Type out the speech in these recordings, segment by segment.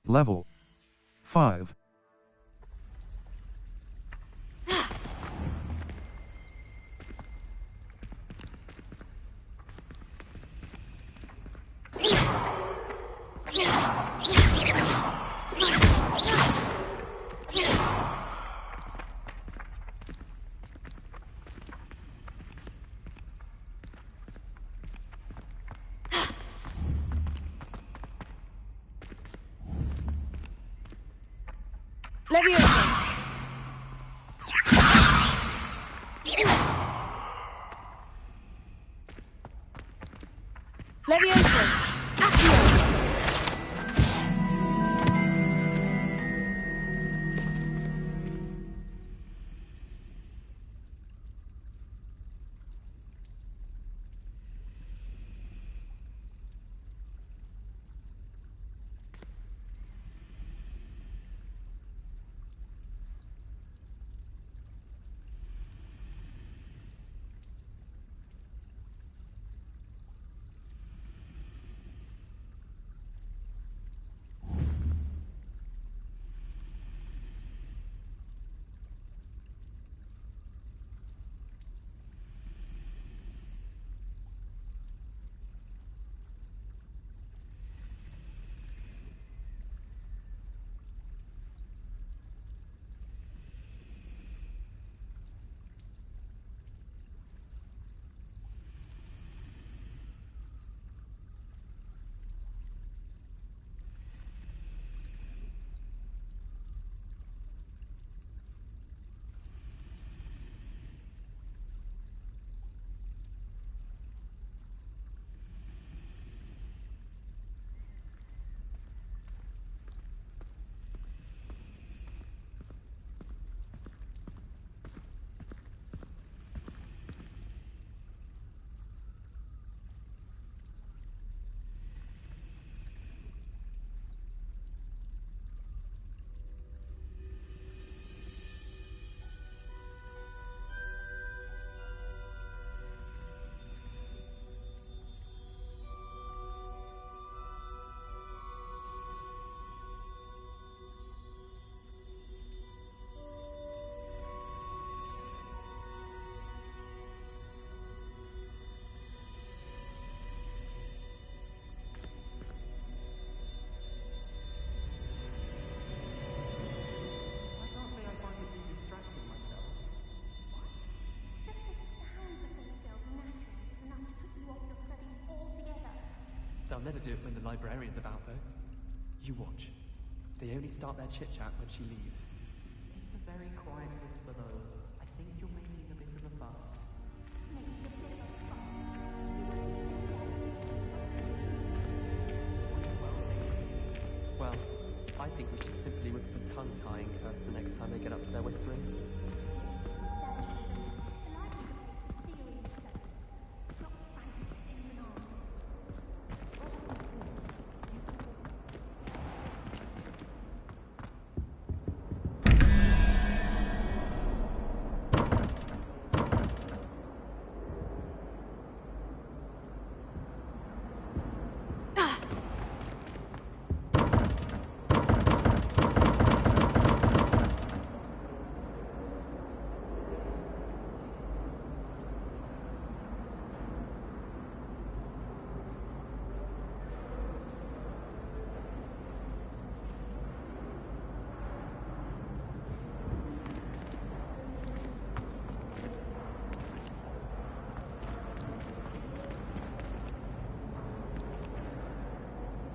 Level 5. They'll never do it when the librarian's about, though. You watch. They only start their chit-chat when she leaves. It's a very quiet whisper, though. I think you're making a bit of a fuss. Well, I think we should simply whip the tongue-tying curse the next time they get up to their whispering.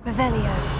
Revelio.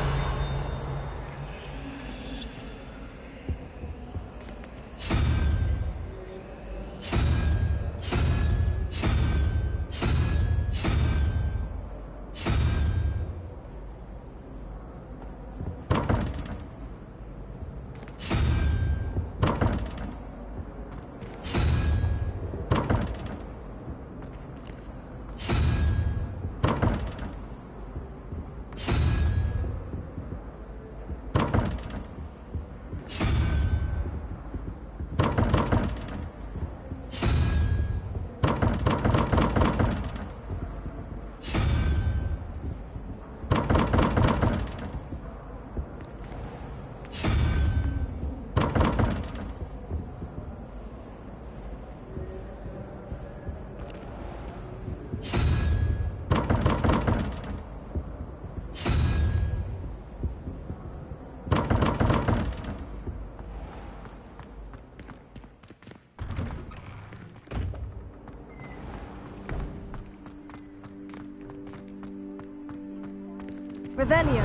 Revelio.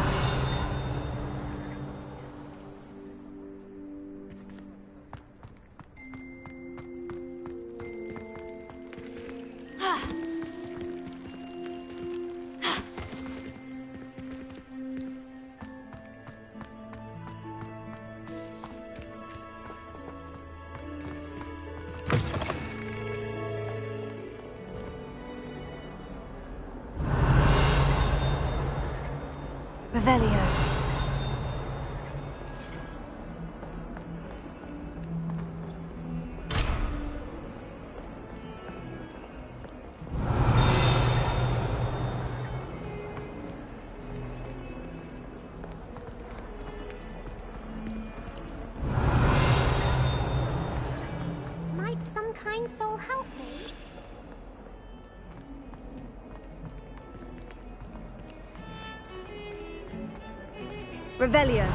Revelio. Might some kind soul help me? Revelio.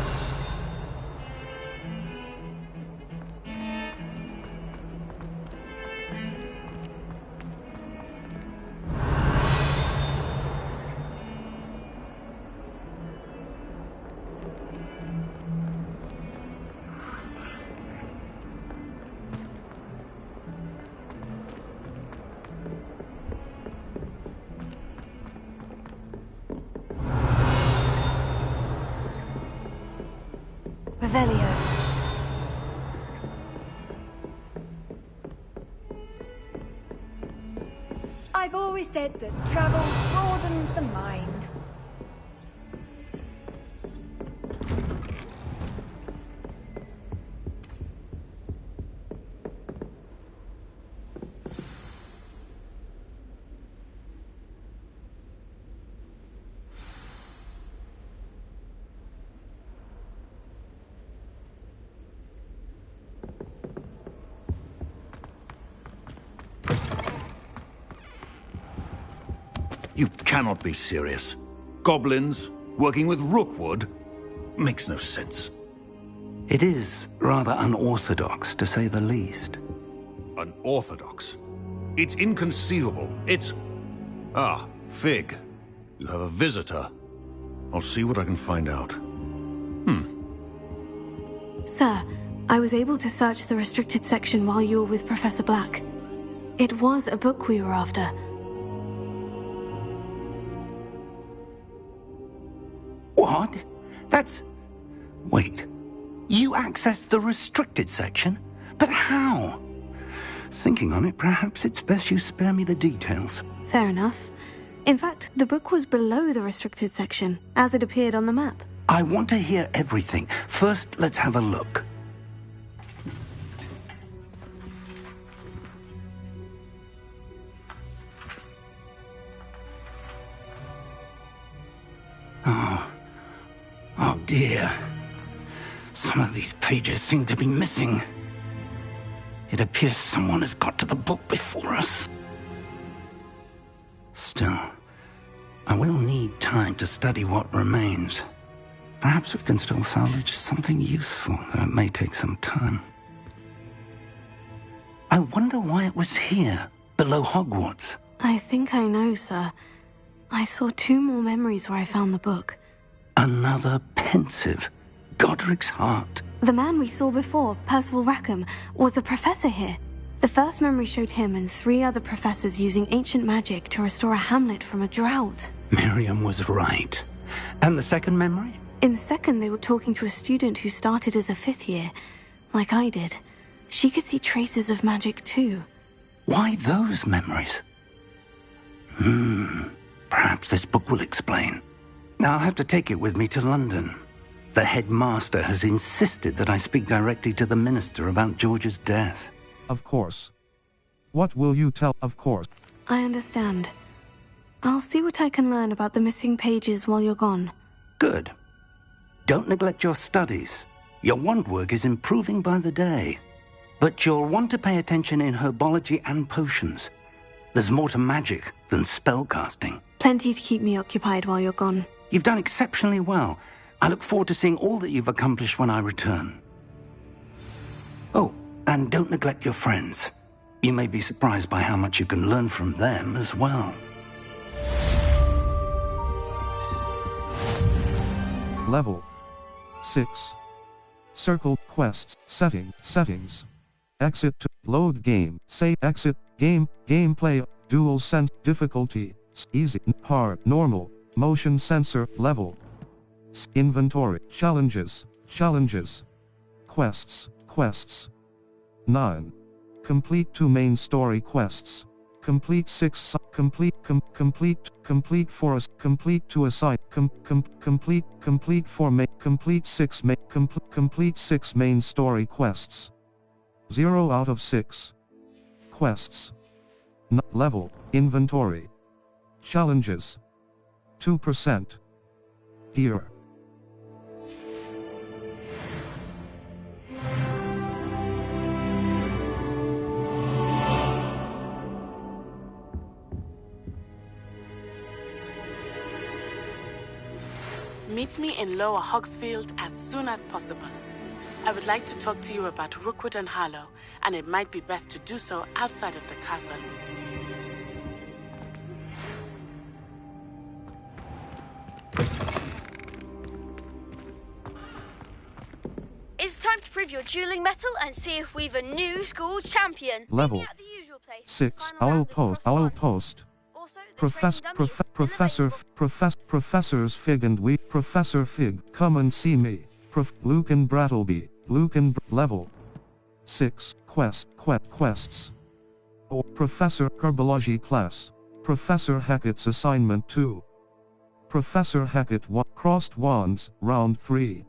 Revelio. I've always said that travel broadens the mind. You cannot be serious. Goblins, working with Rookwood? Makes no sense. It is rather unorthodox, to say the least. Unorthodox? It's inconceivable. It's... Ah, Fig. You have a visitor. I'll see what I can find out. Sir, I was able to search the restricted section while you were with Professor Black. It was a book we were after. What? That's... Wait. You accessed the restricted section? But how? Thinking on it, perhaps it's best you spare me the details. Fair enough. In fact, the book was below the restricted section, as it appeared on the map. I want to hear everything. First, let's have a look. Oh dear. Some of these pages seem to be missing. It appears someone has got to the book before us. Still, I will need time to study what remains. Perhaps we can still salvage something useful, though it may take some time. I wonder why it was here, below Hogwarts. I think I know, sir. I saw 2 more memories where I found the book. Another pensive. Godric's heart. The man we saw before, Percival Rackham, was a professor here. The first memory showed him and 3 other professors using ancient magic to restore a hamlet from a drought. Miriam was right. And the second memory? In the second, they were talking to a student who started as a 5th year, like I did. She could see traces of magic too. Why those memories? Perhaps this book will explain. I'll have to take it with me to London. The headmaster has insisted that I speak directly to the minister about George's death. Of course. What will you tell? Of course. I understand. I'll see what I can learn about the missing pages while you're gone. Good. Don't neglect your studies. Your wand work is improving by the day. But you'll want to pay attention in herbology and potions. There's more to magic than spellcasting. Plenty to keep me occupied while you're gone. You've done exceptionally well. I look forward to seeing all that you've accomplished when I return. Oh, and don't neglect your friends. You may be surprised by how much you can learn from them as well. Level 6. Circle quests. Settings. Exit to load game. Say exit game. Gameplay. Dual sense difficulty. Easy, hard, normal. Motion sensor level. Inventory. Challenges. Quests. 9. Complete 2 main story quests. Complete 6 complete 4 complete 2 aside complete 4 complete 6 main story quests. 0 out of 6 quests. Level inventory challenges 2%. Here. Meet me in Lower Hogsfield as soon as possible. I would like to talk to you about Rookwood and Harlow, and it might be best to do so outside of the castle. It's time to prove your dueling mettle and see if we've a new school champion. Level 6. Owl post. Professors Fig and we. Professor Fig, come and see me. Luke and Brattleby. Level 6. Quests. Or Professor Herbology class. Professor Hackett's assignment 2. Professor Hackett crossed wands, round 3.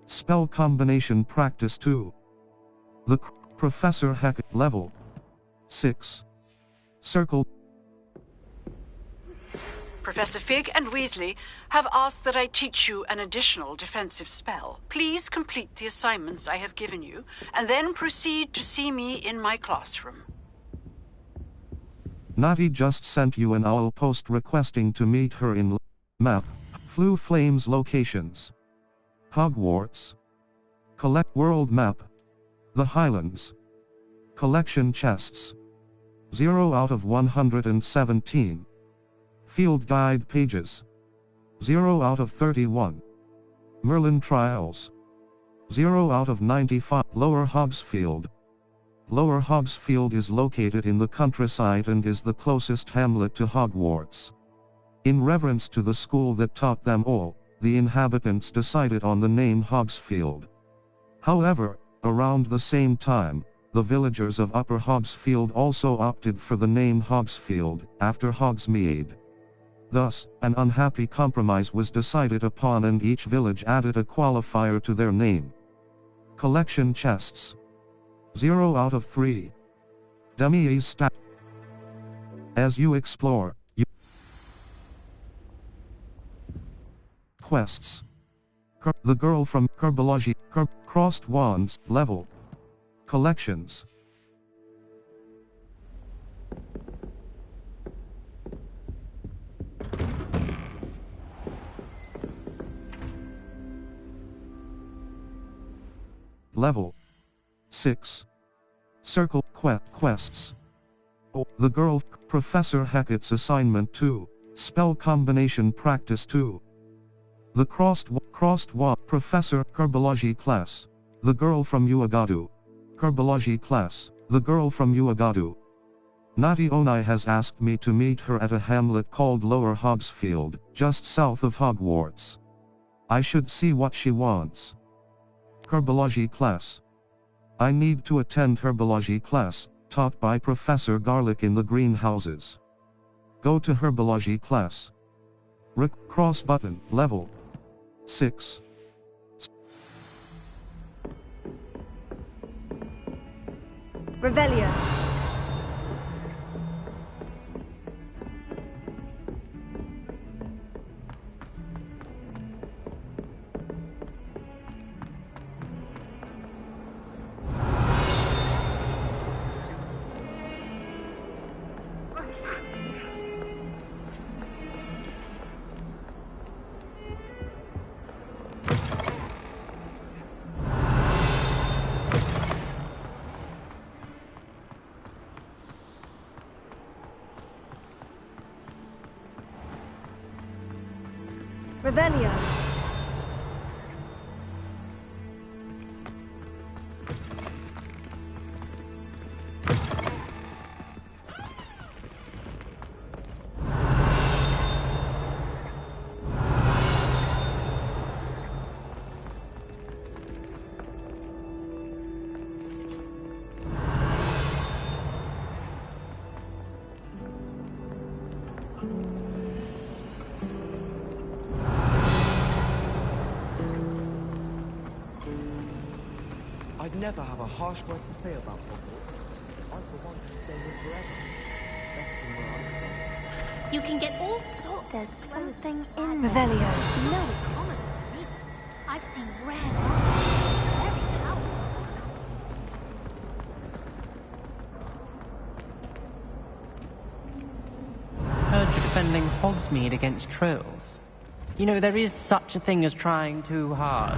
Spell combination practice 2. The Professor Hackett level 6. Circle. Professor Fig and Weasley have asked that I teach you an additional defensive spell. Please complete the assignments I have given you, and then proceed to see me in my classroom. Natty just sent you an owl post requesting to meet her in map. Flew Flames locations. Hogwarts. Collect world map. The Highlands. Collection chests. 0 out of 117. Field guide pages. 0 out of 31. Merlin trials. 0 out of 95. Lower Hogsfield. Lower Hogsfield is located in the countryside and is the closest hamlet to Hogwarts. In reverence to the school that taught them all, the inhabitants decided on the name Hogsfield. However, around the same time, the villagers of Upper Hogsfield also opted for the name Hogsfield, after Hogsmeade. Thus, an unhappy compromise was decided upon and each village added a qualifier to their name. Collection chests. 0 out of 3. Dummies stat. As you explore, quests. The girl from Herbology. Crossed wands, level. Collections. Level 6. Circle quests. The girl. Professor Hackett's assignment 2. Spell combination practice 2. The crossed wand. Professor Herbology class. The girl from Uagadu. Herbology class. The girl from Uagadu. Natty Onai has asked me to meet her at a hamlet called Lower Hogsfield, just south of Hogwarts. I should see what she wants. Herbology class. I need to attend herbology class, taught by Professor Garlick in the greenhouses. Go to herbology class. Cross button, level 6. Revelio. Revelio. I'd never have a harsh word to say about Hogwarts. I for one could stay here forever. Best from where I'm from. You can get all sorts. There's something in Revelio. there. No, it's common. I've seen rare very powerful. Heard you're defending Hogsmeade against trolls. You know, there is such a thing as trying too hard.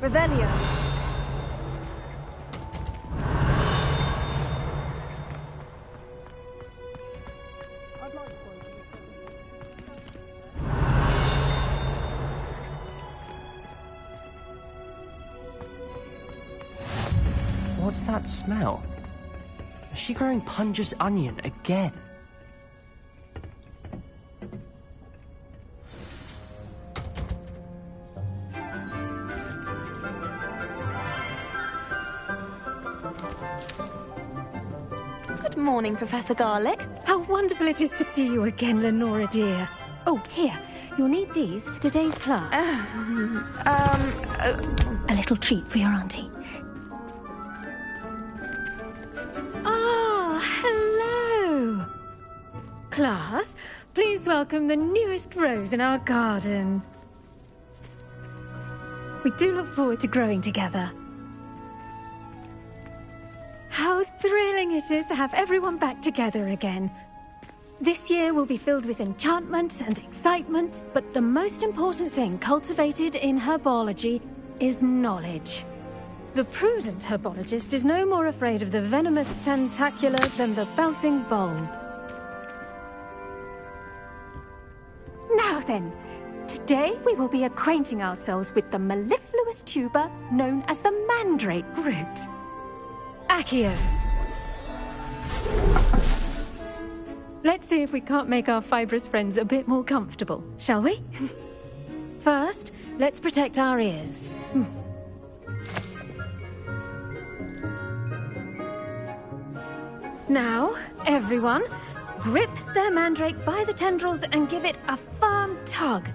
Revelio. What's that smell? Is she growing Punja's onion again? Good morning, Professor Garlick. How wonderful it is to see you again, Lenora dear. Oh, here. You'll need these for today's class. A little treat for your auntie. Ah, hello. Class, please welcome the newest rose in our garden. We do look forward to growing together. How thrilling it is to have everyone back together again. This year will be filled with enchantment and excitement, but the most important thing cultivated in herbology is knowledge. The prudent herbologist is no more afraid of the venomous tentacula than the bouncing bowl. Now then, today we will be acquainting ourselves with the mellifluous tuber known as the mandrake root. Accio. Let's see if we can't make our fibrous friends a bit more comfortable, shall we? First, let's protect our ears. Now, everyone, grip their mandrake by the tendrils and give it a firm tug.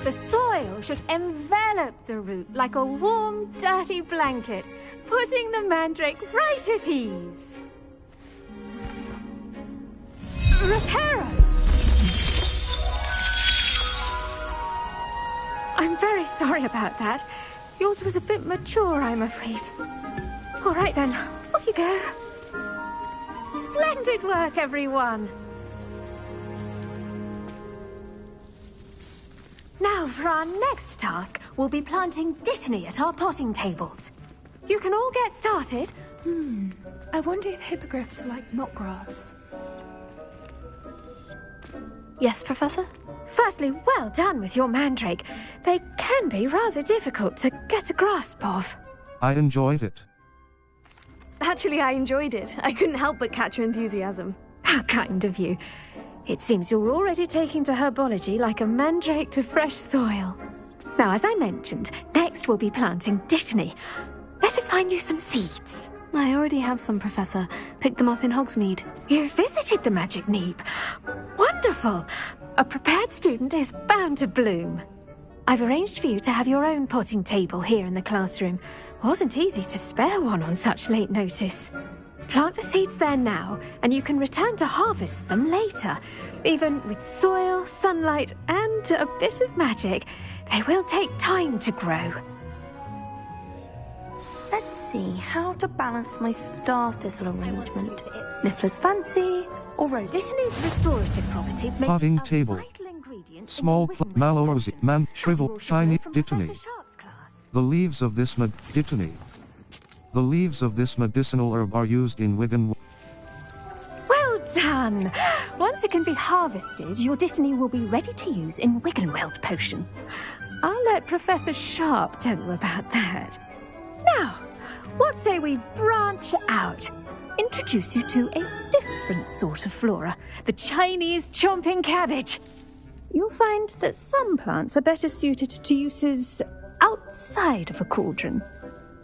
The soil should envelop the root like a warm, dirty blanket, putting the mandrake right at ease. Reparo! I'm very sorry about that. Yours was a bit mature, I'm afraid. All right then, off you go. Splendid work, everyone! Now, for our next task, we'll be planting dittany at our potting tables. You can all get started. I wonder if hippogriffs like knotgrass. Yes, Professor? Firstly, well done with your mandrake. They can be rather difficult to get a grasp of. I enjoyed it. Actually, I enjoyed it. I couldn't help but catch your enthusiasm. How kind of you. It seems you're already taking to herbology like a mandrake to fresh soil. Now, as I mentioned, next we'll be planting dittany. Let us find you some seeds. I already have some, Professor. Picked them up in Hogsmeade. You visited the Magic Neep. Wonderful! A prepared student is bound to bloom. I've arranged for you to have your own potting table here in the classroom. Wasn't easy to spare one on such late notice. Plant the seeds there now, and you can return to harvest them later. Even with soil, sunlight, and a bit of magic, they will take time to grow. Let's see how to balance my star thistle arrangement. Niffler's fancy or rose. Dittany's restorative properties make Potting a table. vital ingredient Small mallow rosy man shrivel shiny dittany. The leaves of this dittany The leaves of this medicinal herb are used in Wigan. Well done! Once it can be harvested, your Dittany will be ready to use in Wiggenweld potion. I'll let Professor Sharp tell you about that. Now, what say we branch out? Introduce you to a different sort of flora, the Chinese chomping cabbage. You'll find that some plants are better suited to uses outside of a cauldron.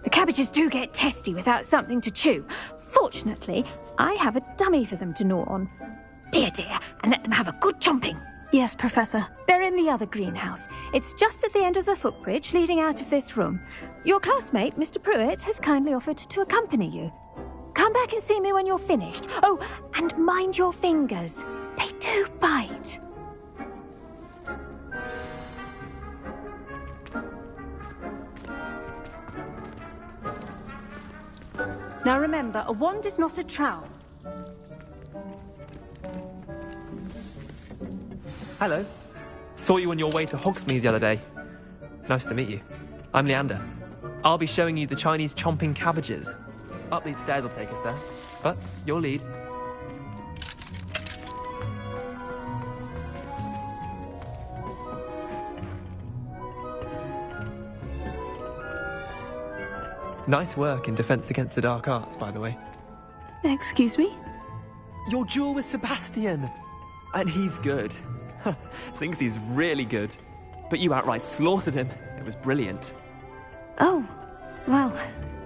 The cabbages do get testy without something to chew. Fortunately, I have a dummy for them to gnaw on. Be a dear and let them have a good chomping. Yes, Professor. They're in the other greenhouse. It's just at the end of the footbridge leading out of this room. Your classmate, Mr. Pruitt, has kindly offered to accompany you. Come back and see me when you're finished. Oh, and mind your fingers. They do bite. Now remember, a wand is not a trowel. Hello. Saw you on your way to Hogsmeade the other day. Nice to meet you. I'm Leander. I'll be showing you the Chinese chomping cabbages. Up these stairs will take us there. But your lead. Nice work in Defense Against the Dark Arts, by the way. Excuse me? Your duel with Sebastian! And he's good. Thinks he's really good. But you outright slaughtered him. It was brilliant. Oh, well,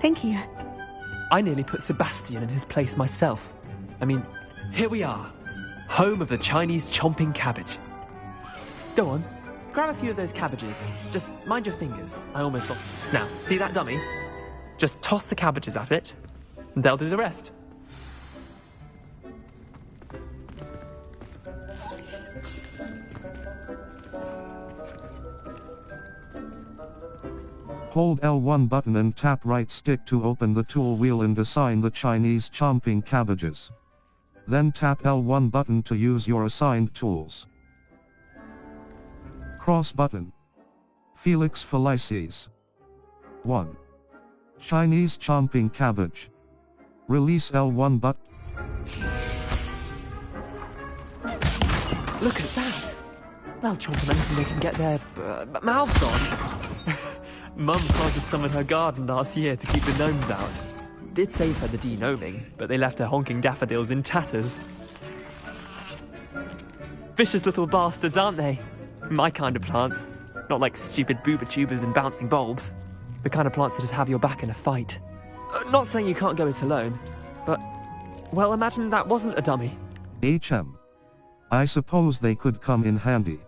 thank you. I nearly put Sebastian in his place myself. I mean, here we are. Home of the Chinese chomping cabbage. Go on, grab a few of those cabbages. Just mind your fingers. I almost lost. Now, see that dummy? Just toss the cabbages at it, and they'll do the rest. Hold L1 button and tap right stick to open the tool wheel and assign the Chinese chomping cabbages. Then tap L1 button to use your assigned tools. Cross button. Felix Felices. 1. Chinese chomping cabbage. Release L1 button. Look at that! They'll chomp on anything they can get their mouths on. Mum planted some in her garden last year to keep the gnomes out. Did save her the de-gnoming, but they left her honking daffodils in tatters. Vicious little bastards, aren't they? My kind of plants. Not like stupid booba tubers and bouncing bulbs. The kind of plants that just have your back in a fight. Not saying you can't go it alone, but, well, imagine that wasn't a dummy. HM. I suppose they could come in handy.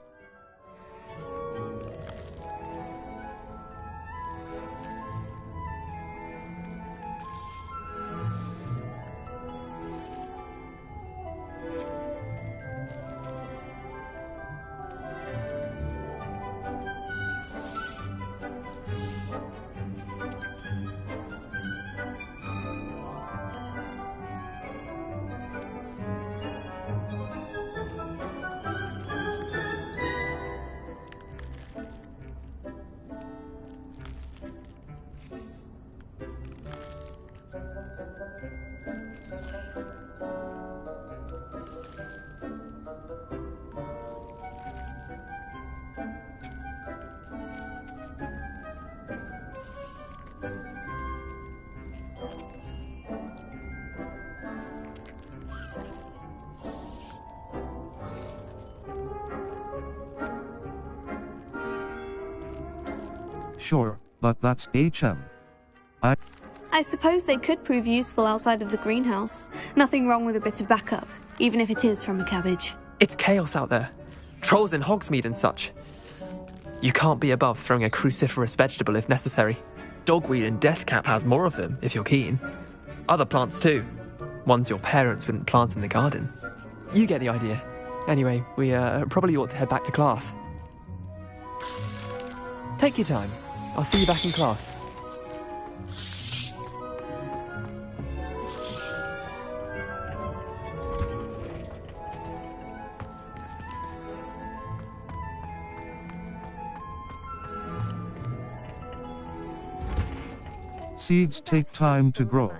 Sure, but that's HM. I suppose they could prove useful outside of the greenhouse. Nothing wrong with a bit of backup, even if it is from a cabbage. It's chaos out there. Trolls in Hogsmeade and such. You can't be above throwing a cruciferous vegetable if necessary. Dogweed and deathcap has more of them, if you're keen. Other plants too. Ones your parents wouldn't plant in the garden. You get the idea. Anyway, we probably ought to head back to class. Take your time. I'll see you back in class. Seeds take time to grow.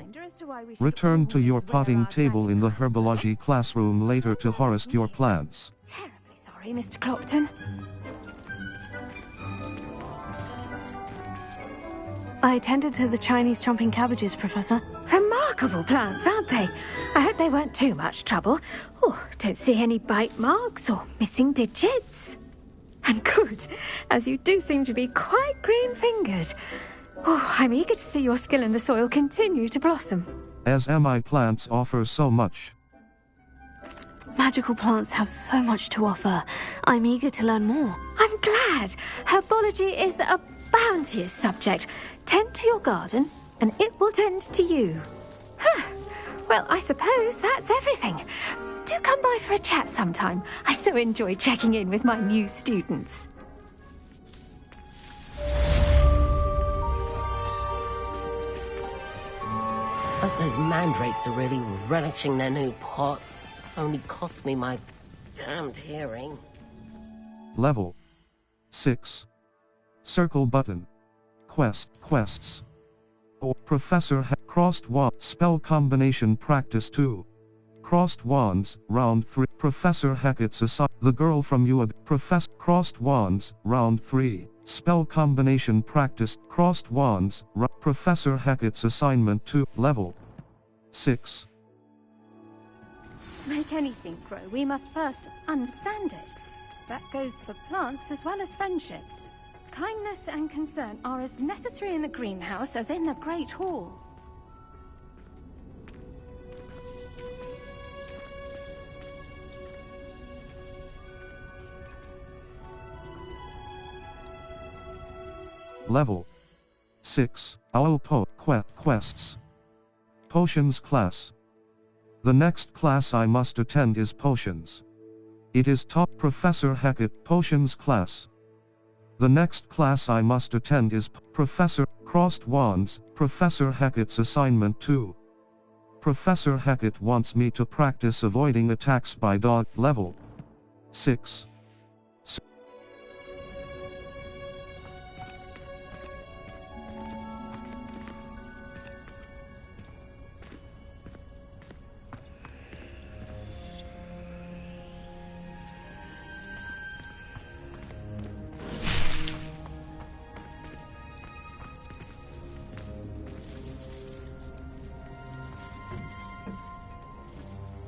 Return to your potting table in the herbology classroom later to harvest your plants. Terribly sorry, Mr. Clopton. I attended to the Chinese chomping cabbages, Professor. Remarkable plants, aren't they? I hope they weren't too much trouble. Oh, don't see any bite marks or missing digits. And good, as you do seem to be quite green-fingered. Oh, I'm eager to see your skill in the soil continue to blossom. As MI plants offer so much. Magical plants have so much to offer. I'm eager to learn more. I'm glad. Herbology is a bounteous subject. Tend to your garden, and it will tend to you. Huh. Well, I suppose that's everything. Do come by for a chat sometime. I so enjoy checking in with my new students. Hope those mandrakes are really relishing their new pots. Only cost me my damned hearing. Level 6. Circle button. Quests. Or Professor Crossed Wand. Spell combination practice 2. Crossed Wands, round 3. Professor Hackett's The Girl from UAG. Professor Crossed Wands, round 3. Spell combination practice. Crossed Wands, Professor Hackett's assignment 2. Level 6. To make anything grow, we must first understand it. That goes for plants as well as friendships. Kindness and concern are as necessary in the greenhouse as in the Great Hall. Level 6. Owl Quests. Potions class. The next class I must attend is Potions. It is taught Professor Hackett Potions class. The next class I must attend is Professor Crossed Wands, Professor Hackett's assignment 2. Professor Hackett wants me to practice avoiding attacks by dog. Level 6.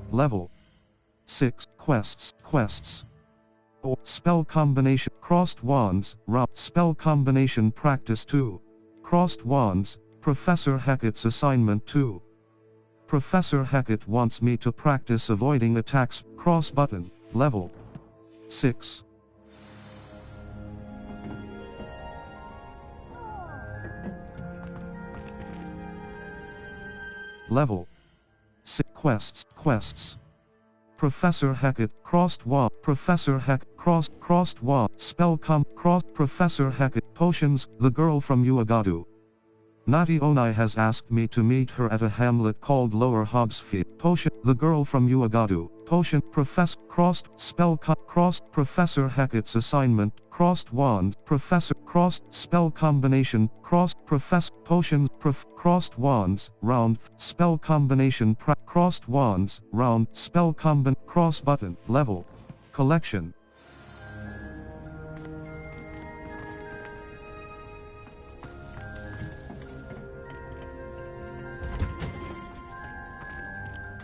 Level 6. Quests. Or spell combination. Crossed Wands, spell combination practice 2. Crossed Wands, Professor Hackett's assignment 2. Professor Hackett wants me to practice avoiding attacks. Cross button. Level 6. Level 6. Quests. Professor Hackett Crossed Wand. Professor Hackett Crossed Wand. Spell Professor Hackett Potions. The Girl from Uagadu. Nati Onai has asked me to meet her at a hamlet called Lower Hogsfield. Potion. The Girl from Uagadu. Potion. Professor Crossed. Spell Crossed. Professor Hackett's assignment. Crossed Wand. Professor Crossed. Spell combination. Crossed. Professor Potions. Crossed Wands. Round. Spell combination. Crossed Wands. Round. Spell Cross button. Level. Collection.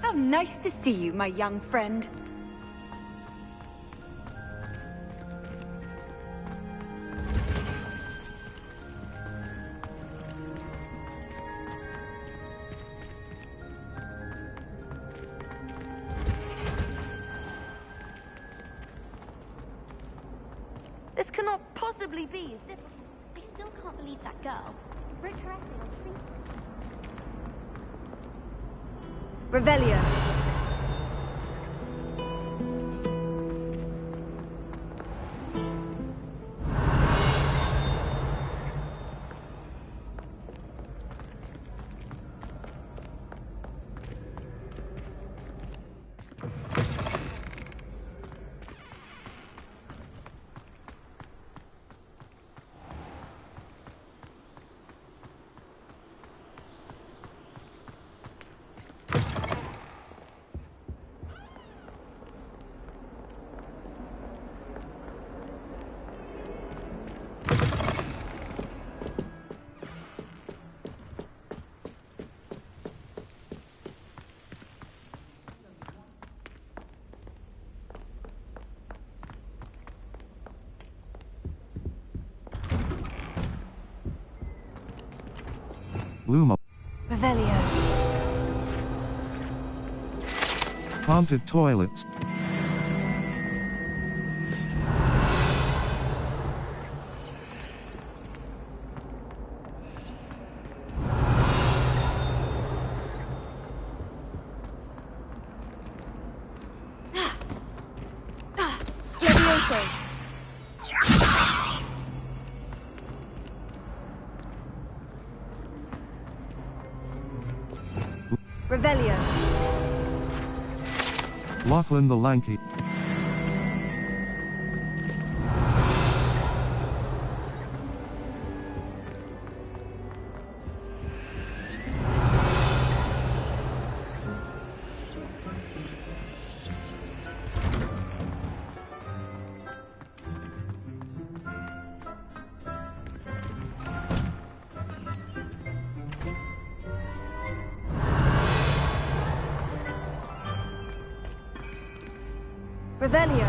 How nice to see you, my young friend. This cannot possibly be. I still can't believe that girl. Broke her ankle on the Revelio. Luma. Revelio. Haunted toilets. Levioso. Revelio. Lachlan the Lanky. Revelio.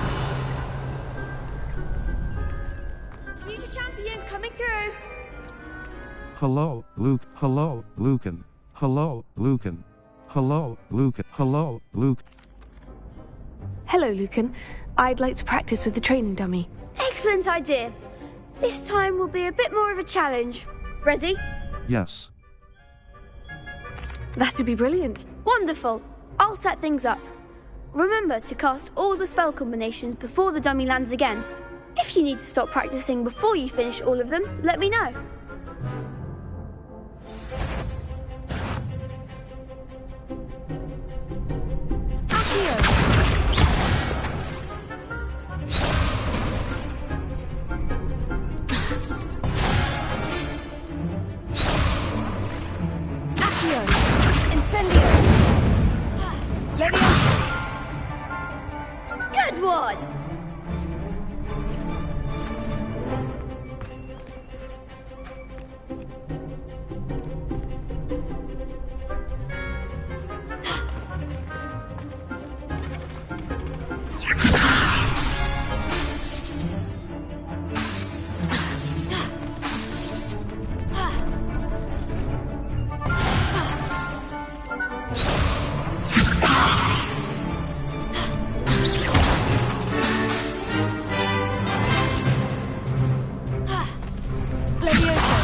Future champion coming through. Hello, Luke. Hello, Lucan. Hello, Lucan. Hello, Lucan. Hello, Luke. Hello, Lucan. I'd like to practice with the training dummy. Excellent idea. This time will be a bit more of a challenge. Ready? Yes. That'd be brilliant. Wonderful. I'll set things up. Remember to cast all the spell combinations before the dummy lands again. If you need to stop practicing before you finish all of them, let me know. Good one!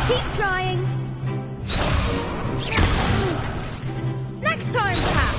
Keep trying. Next time, perhaps.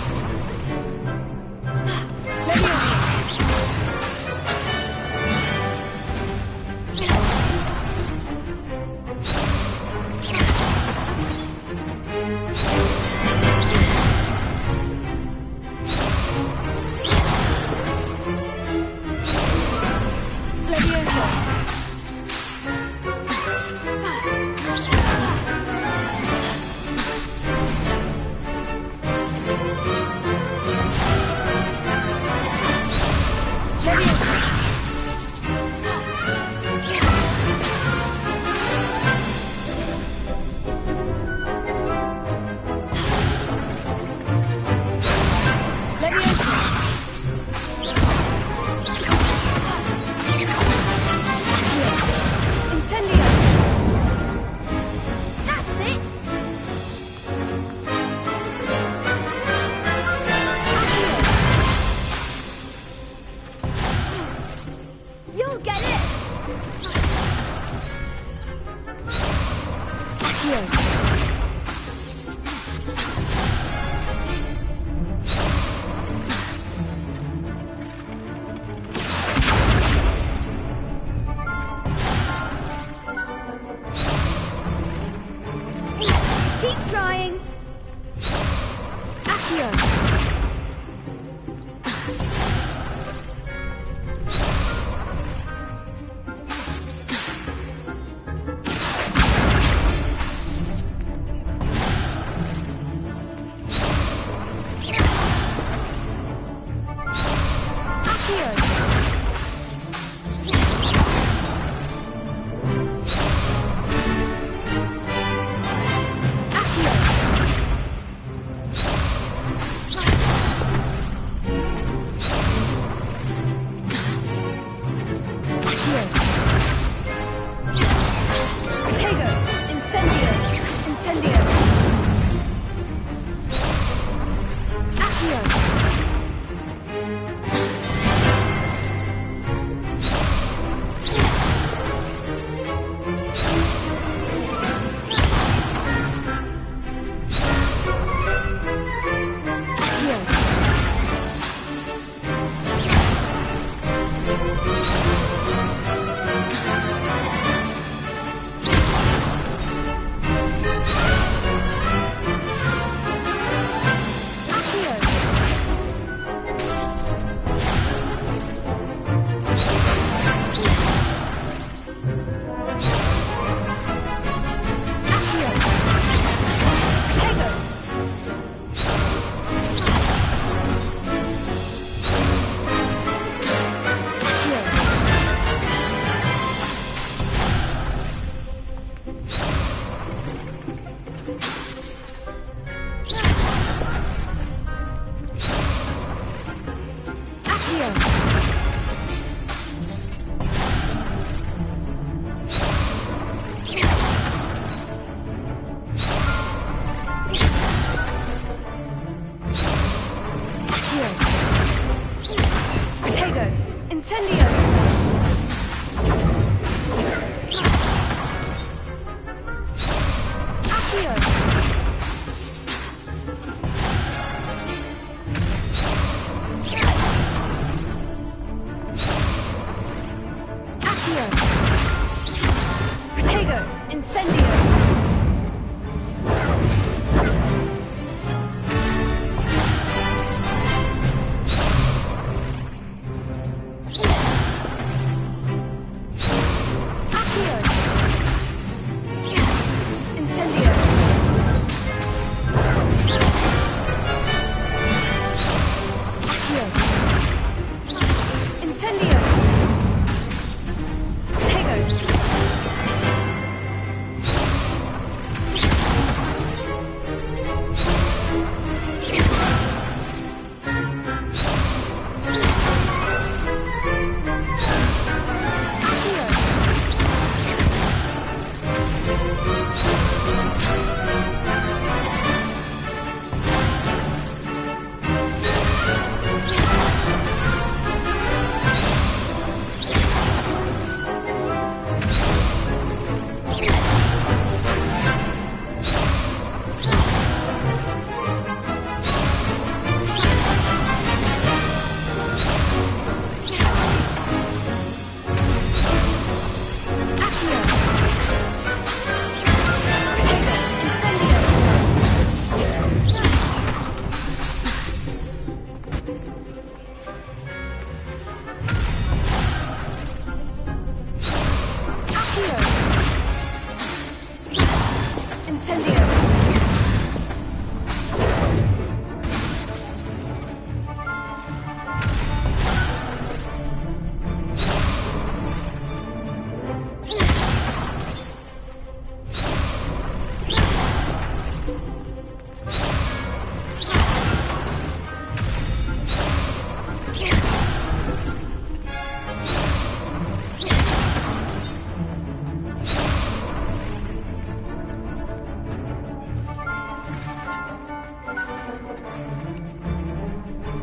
Incendio!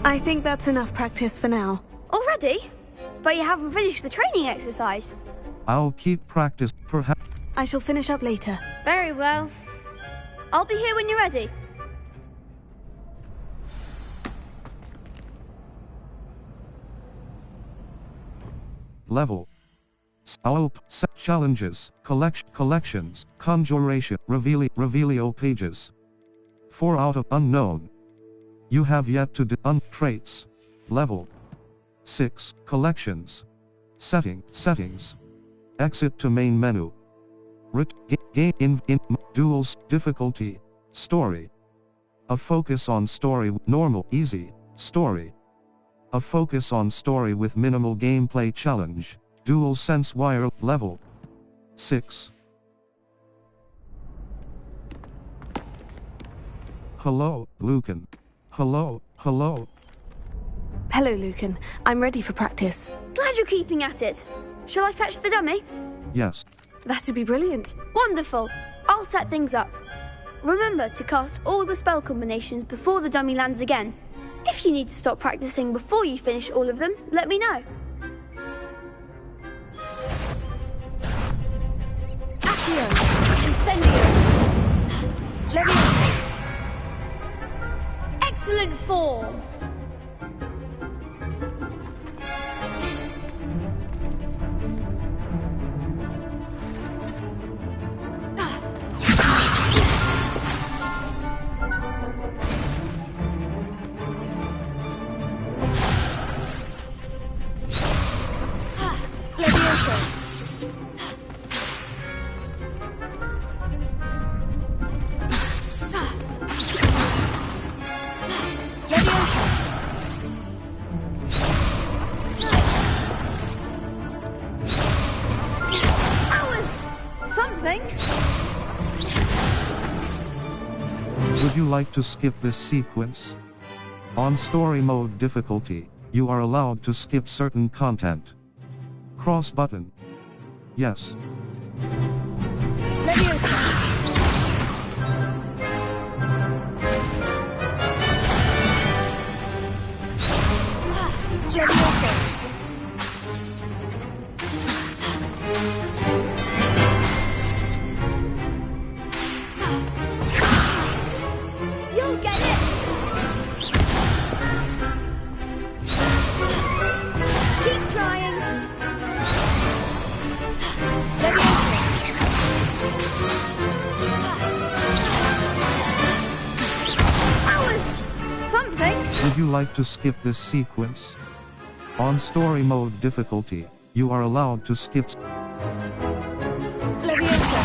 I think that's enough practice for now. Already? But you haven't finished the training exercise. I'll keep practice, perhaps. I shall finish up later. Very well. I'll be here when you're ready. Level. Set challenges, collections, conjuration, revelio pages. 4 out of unknown. You have yet to traits. Level 6. Collections. Settings. Exit to main menu. Game in duels difficulty. Story. A focus on story normal easy. Story. A focus on story with minimal gameplay challenge. Dual sense wire level 6. Hello, Lucan. Hello. Hello, Lucan. I'm ready for practice. Glad you're keeping at it. Shall I fetch the dummy? Yes. That'd be brilliant. Wonderful. I'll set things up. Remember to cast all the spell combinations before the dummy lands again. If you need to stop practicing before you finish all of them, let me know. Accio! Incendio! Leviosa! Excellent form! Would you like to skip this sequence? On story mode difficulty, you are allowed to skip certain content. Cross button. Yes. You'll get it! Keep trying! That was something! Would you like to skip this sequence? On story mode difficulty, you are allowed to skip. Leviosa!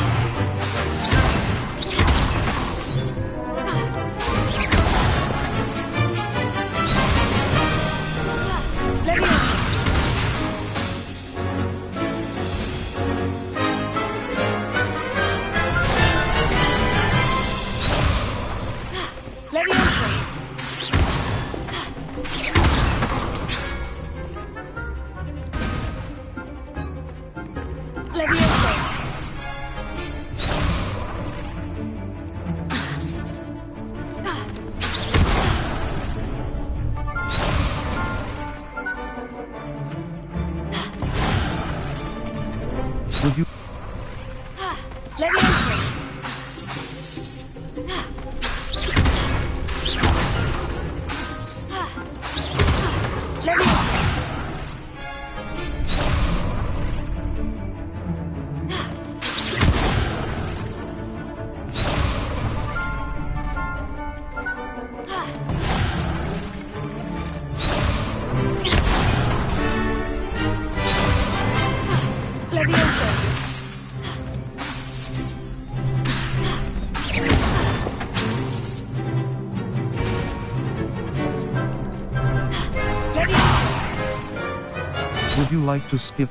you like to skip?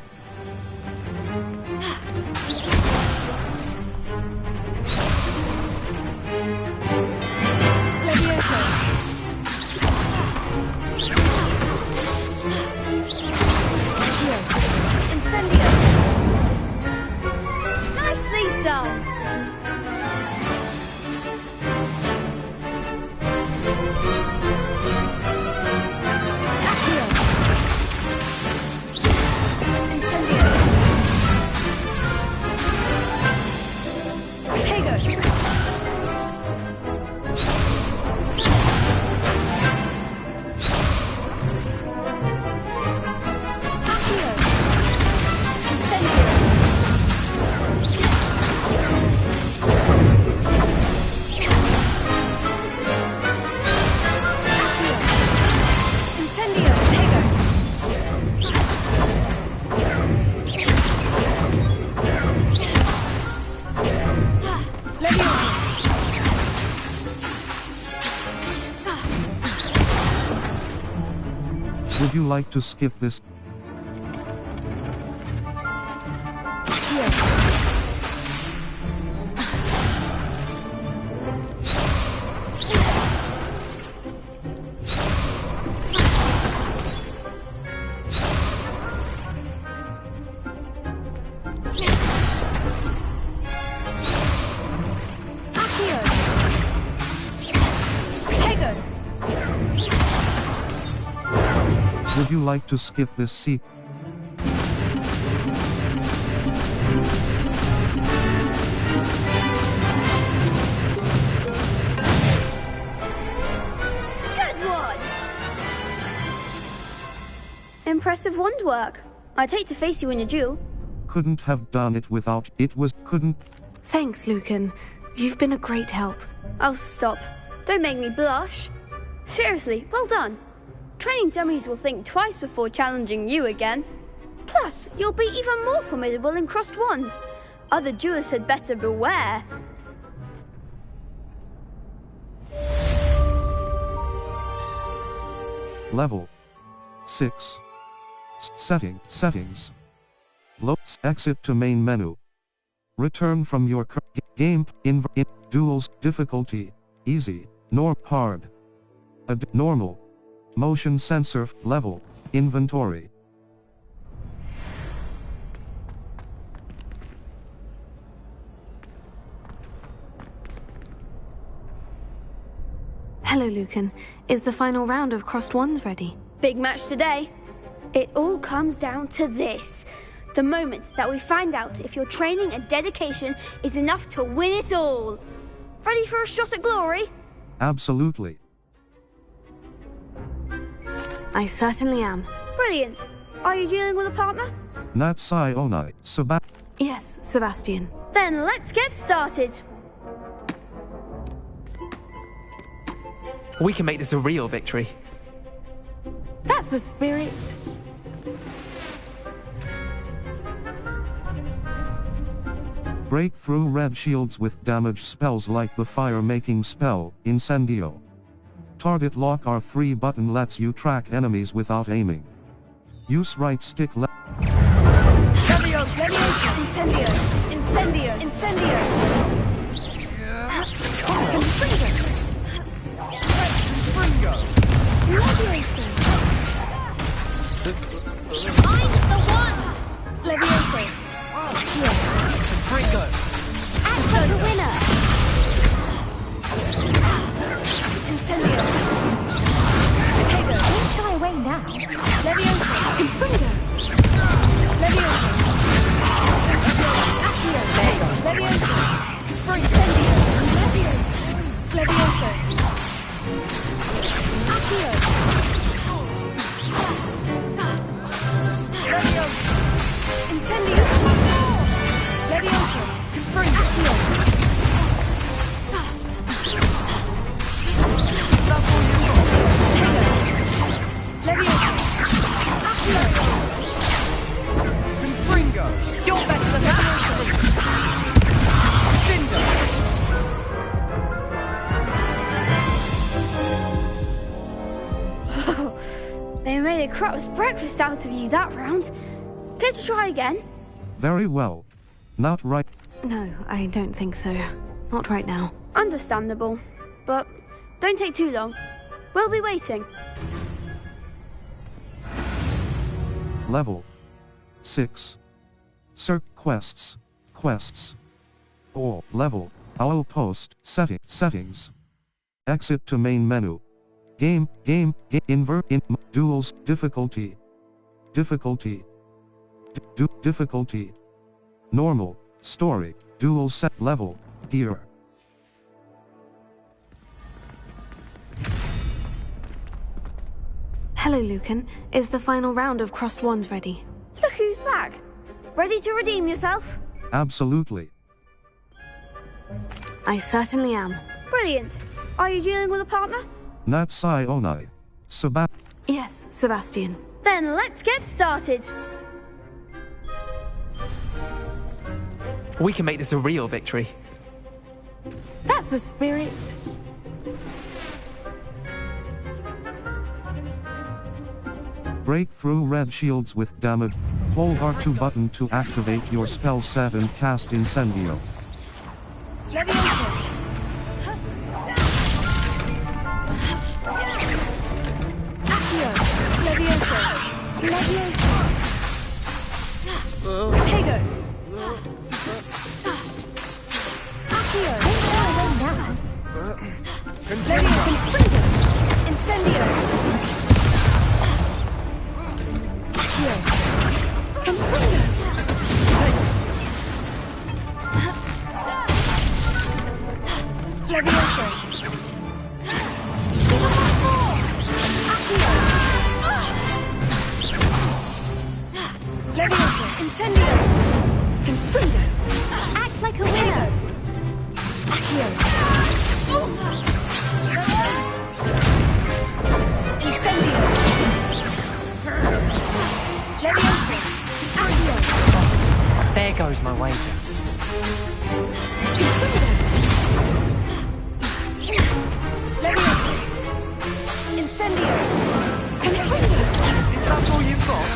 Nicely done. Would you like to skip this? Would you like to skip this seat? Good one! Impressive wand work. I'd hate to face you in a duel. Couldn't have done it without couldn't. Thanks, Lucan. You've been a great help. Oh, stop. Don't make me blush. Seriously, well done. Training dummies will think twice before challenging you again. Plus, you'll be even more formidable in crossed wands. Other duelists had better beware. Level 6. Settings. Exit to main menu. Return from your game. Duels. Difficulty. Easy. Hard. Normal. Motion sensor. Level. Inventory. Hello, Lucan. Is the final round of crossed wands ready? Big match today. It all comes down to this. The moment that we find out if your training and dedication is enough to win it all. Ready for a shot at glory? Absolutely. I certainly am. Brilliant. Are you dealing with a partner? Nat Onai, Yes, Sebastian. Then let's get started. We can make this a real victory. That's the spirit. Break through red shields with damage spells like the fire-making spell, Incendio. Target lock R3 button lets you track enemies without aiming. Use right stick Incendio! Incendio! Incendio! I'm the one! Levioso! Fringo! Axo the winner! Incendio! Potato! Don't shy away now. Levioso! Fringo! Levioso! Accio! Levioso! Incendio! Levioso! Accio! Incendio! Levioso! Fringo! Levioso! Fringo! You're better than that! They made a crap's breakfast out of you that round. Care to try again? Very well. Not right. No, I don't think so. Not right now. Understandable. But don't take too long. We'll be waiting. Level 6. Circ quests. Quests. Or level. Owl post. Settings. Exit to main menu. Game. Invert. Duels. Difficulty. Difficulty. Difficulty. Normal. Story. Dual set. Level. Gear. Hello, Lucan. Is the final round of Crossed Wands ready? Look who's back. Ready to redeem yourself? Absolutely. I certainly am. Brilliant. Are you dealing with a partner? Natsai Onai. Yes, Sebastian. Then let's get started. We can make this a real victory. That's the spirit. Break through red shields with damage. Hold R2 button to activate your spell set and cast Incendio. Levioso. Accio. Levioso. Levioso. Potato. Accio. Levioso. Incendio. Accio. Comprendo. Levioso. Levioso. Incendio. Confundo. Act like a winner. Accio. Incendio. Levioso. Accio. There goes my wager. Levioso. Incendio. Confundo. Is that all you've got?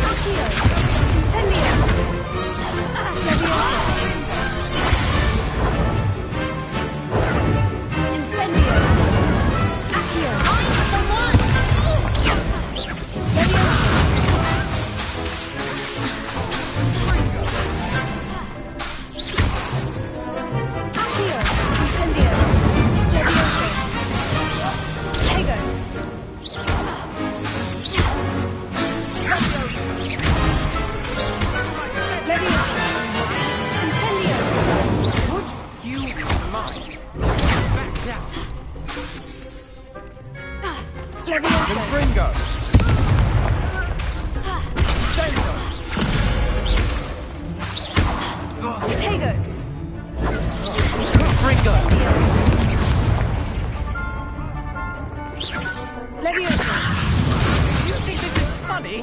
Accio. Incendio. Levioso. Incendio. Accio. Levioso. Accio. Incendio. Levioso. Tego. Levioso. Incendio. Would you mind? Back down. Levioso. Confringo. Sendo. Tego. Confringo. Levioso. You think this is funny?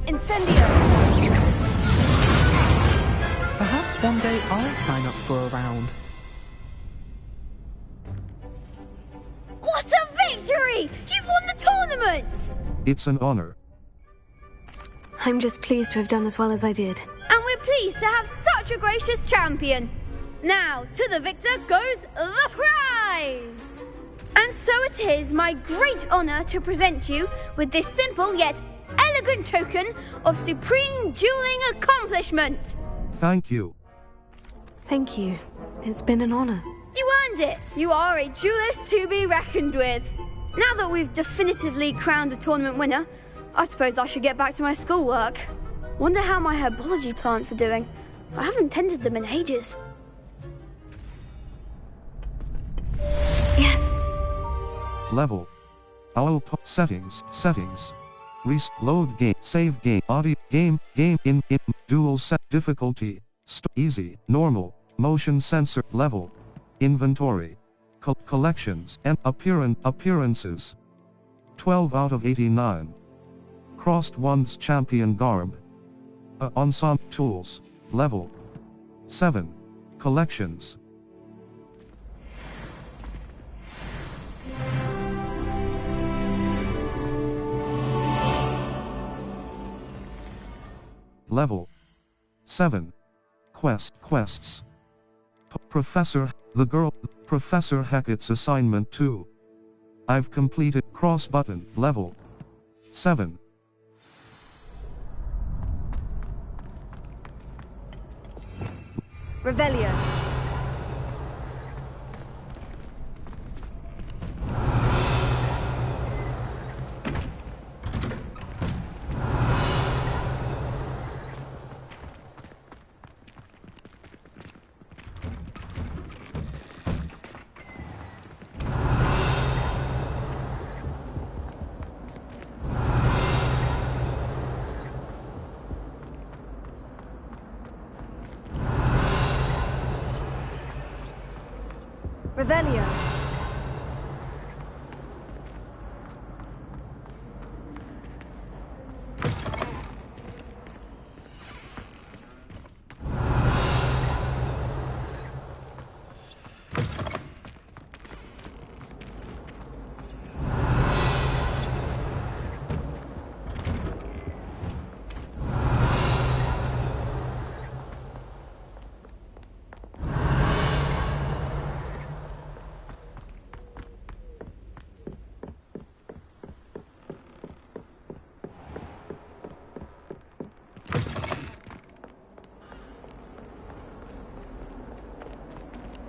Incendio. Perhaps one day I'll sign up for a round. What a victory! You've won the tournament! It's an honor. I'm just pleased to have done as well as I did. And we're pleased to have such a gracious champion. Now, to the victor goes the prize! And so it is my great honor to present you with this simple yet elegant token of supreme dueling accomplishment. Thank you. Thank you. It's been an honor. You earned it. You are a duelist to be reckoned with. Now that we've definitively crowned the tournament winner, I suppose I should get back to my schoolwork. Wonder how my herbology plants are doing. I haven't tended them in ages. Yes. Level. Settings. Load game. Save game. Audio. Game. In. Dual set. Difficulty. Easy. Normal. Motion sensor. Level. Inventory. Collections. And appearances. 12 out of 89. Crossed Wands Champion Garb. Ensemble Tools. Level 7. Collections. Level 7. Quests. Professor Hackett's assignment 2. I've completed cross button. Level 7. Revelio. Revelio.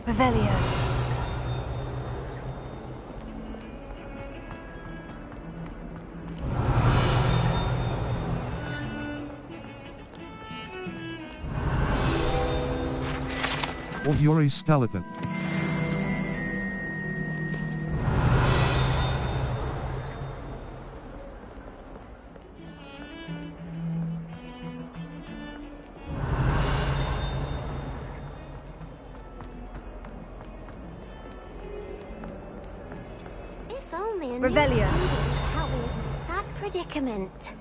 Revelio. Or Yuri's skeleton. If only a Revelio. new student could help me with my sad predicament.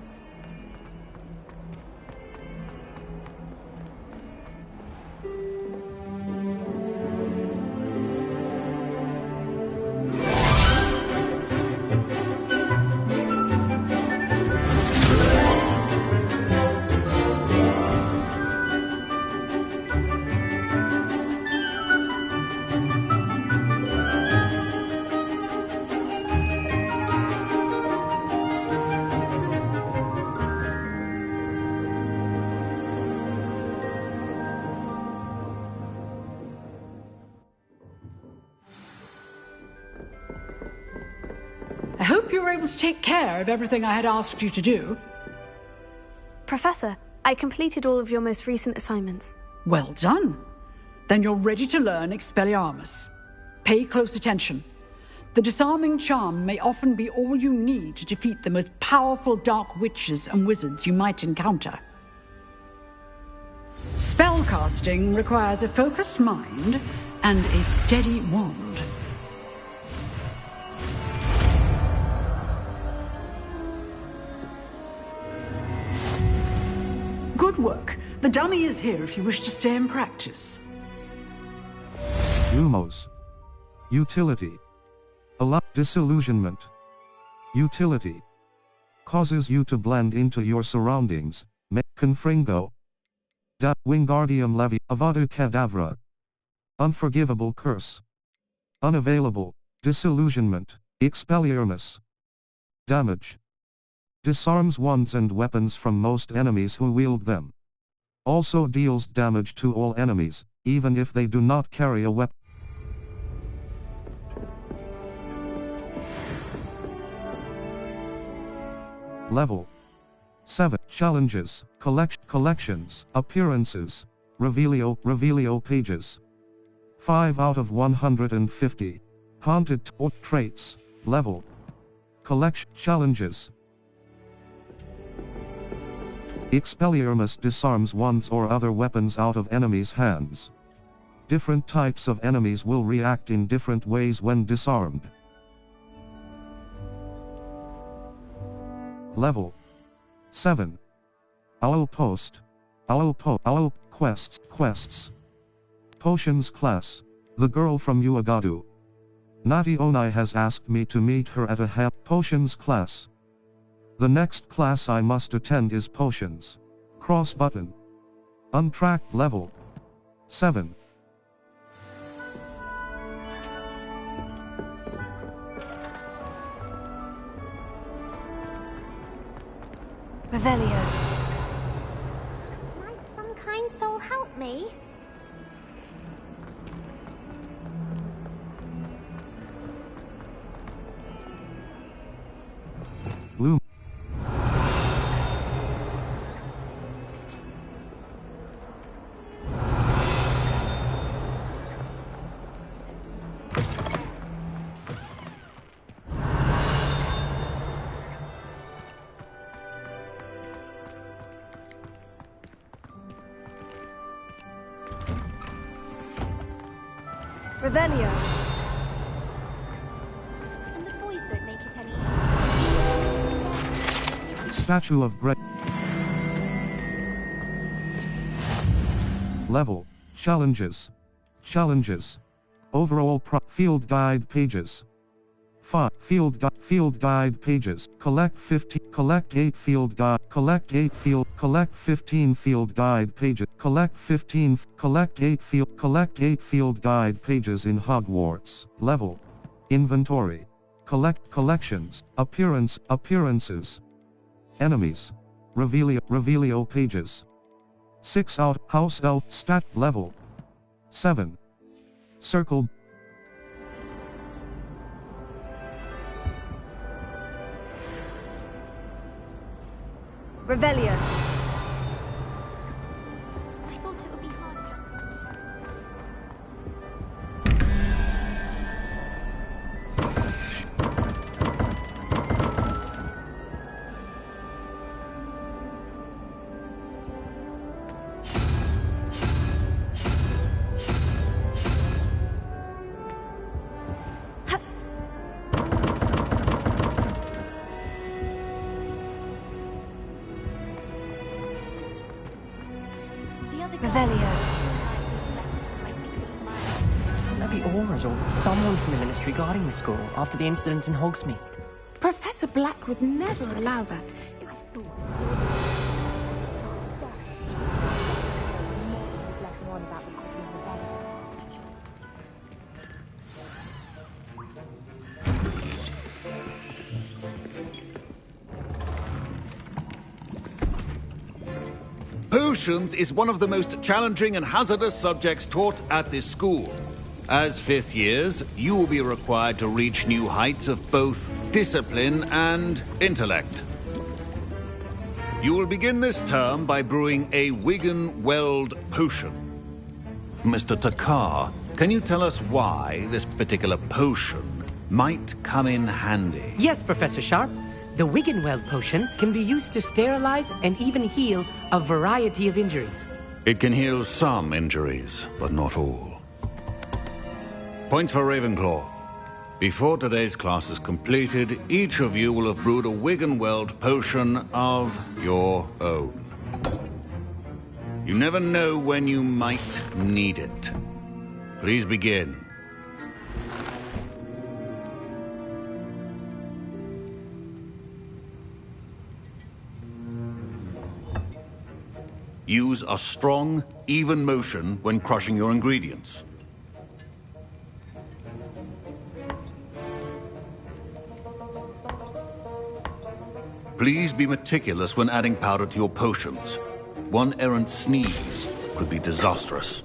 I hope you were able to take care of everything I had asked you to do. Professor, I completed all of your most recent assignments. Well done. Then you're ready to learn Expelliarmus. Pay close attention. The disarming charm may often be all you need to defeat the most powerful dark witches and wizards you might encounter. Spellcasting requires a focused mind and a steady wand. Good work. The dummy is here if you wish to stay and practice. Lumos. Utility. Disillusionment. Utility. Causes you to blend into your surroundings. Confringo. Wingardium Levi. Avada Kedavra. Unforgivable curse. Unavailable. Disillusionment. Expelliarmus. Damage. Disarms wands and weapons from most enemies who wield them. Also deals damage to all enemies, even if they do not carry a weapon. Level 7. Challenges, collections, appearances, Revelio pages. 5 out of 150. Haunted traits, level. Challenges. Expelliarmus disarms wands or other weapons out of enemies' hands. Different types of enemies will react in different ways when disarmed. Level 7. Owl quests. Potions class. The girl from Uagadu. Nati Onai has asked me to meet her at a potions class. The next class I must attend is potions. Cross button. Untracked level. 7. Revelio. Might some kind soul help me? Loom. Revelio. And the toys don't make it any Statue of Great. Level. Challenges. Challenges. Overall field guide pages. 5. Field guide pages. Collect 15. Collect 8 field guide. Collect 8 field. Collect 15 field guide pages. Collect 15. Collect 8 field. Collect 8 field guide pages in Hogwarts. Level. Inventory. Collections. Appearances. Enemies. Revelio pages. 6 out. House elf. Stat level. 7. Circle. Revelio. I thought it would be hard to... Maybe Aura's or someone from the Ministry guarding the school after the incident in Hogsmeade. Professor Black would never allow that. Potions is one of the most challenging and hazardous subjects taught at this school. As 5th years, you will be required to reach new heights of both discipline and intellect. You will begin this term by brewing a Wigan-Weld potion. Mr. Takar, can you tell us why this particular potion might come in handy? Yes, Professor Sharp. The Wigan-Weld potion can be used to sterilize and even heal a variety of injuries. It can heal some injuries, but not all. Point for Ravenclaw. Before today's class is completed, each of you will have brewed a Wigan-Weld potion of your own. You never know when you might need it. Please begin. Use a strong, even motion when crushing your ingredients. Please be meticulous when adding powder to your potions. One errant sneeze could be disastrous.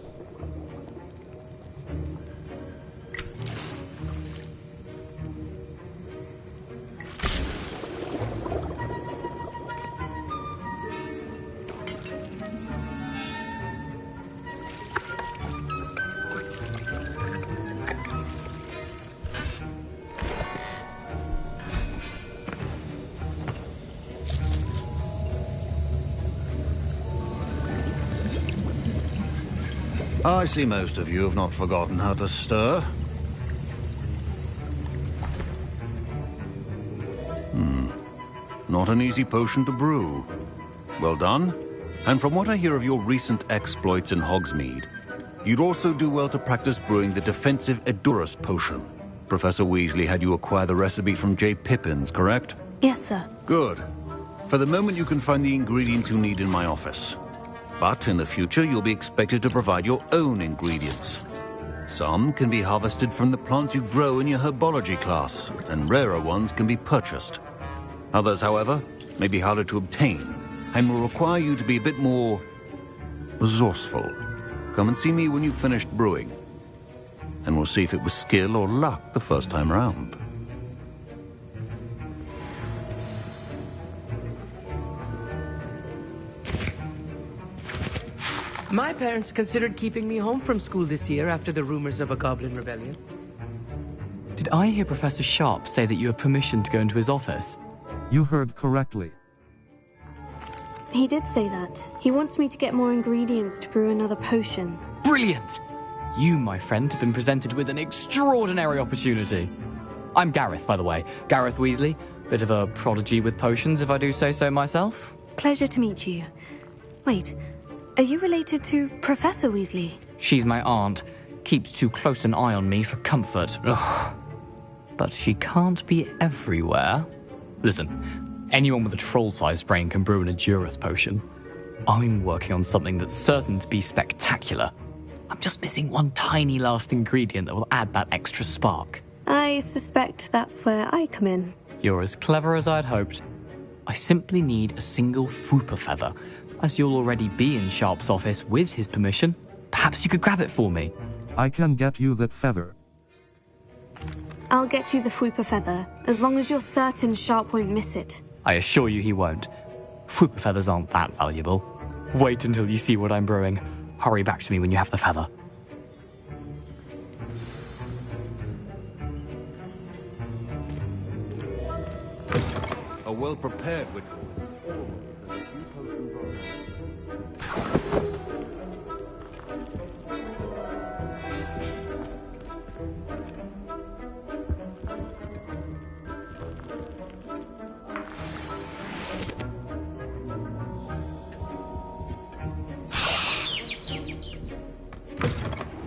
I see most of you have not forgotten how to stir. Not an easy potion to brew. Well done. And from what I hear of your recent exploits in Hogsmeade, you'd also do well to practice brewing the defensive Edurus potion. Professor Weasley had you acquire the recipe from J. Pippins, correct? Yes, sir. Good. For the moment, you can find the ingredients you need in my office. But in the future, you'll be expected to provide your own ingredients. Some can be harvested from the plants you grow in your herbology class, and rarer ones can be purchased. Others, however, may be harder to obtain, and will require you to be a bit more resourceful. Come and see me when you've finished brewing, and we'll see if it was skill or luck the first time round. My parents considered keeping me home from school this year after the rumors of a goblin rebellion. Did I hear Professor Sharp say that you have permission to go into his office? You heard correctly. He did say that. He wants me to get more ingredients to brew another potion. Brilliant! You, my friend, have been presented with an extraordinary opportunity. I'm Gareth, by the way. Gareth Weasley. Bit of a prodigy with potions, if I do say so myself. Pleasure to meet you. Wait, are you related to Professor Weasley? She's my aunt. Keeps too close an eye on me for comfort. Ugh. But she can't be everywhere. Listen, anyone with a troll-sized brain can brew an Edurus potion. I'm working on something that's certain to be spectacular. I'm just missing one tiny last ingredient that will add that extra spark. I suspect that's where I come in. You're as clever as I'd hoped. I simply need a single Fwooper feather. As you'll already be in Sharp's office with his permission, perhaps you could grab it for me. I can get you that feather. I'll get you the Fwooper feather, as long as you're certain Sharp won't miss it. I assure you he won't. Fwooper feathers aren't that valuable. Wait until you see what I'm brewing. Hurry back to me when you have the feather. A well-prepared witch.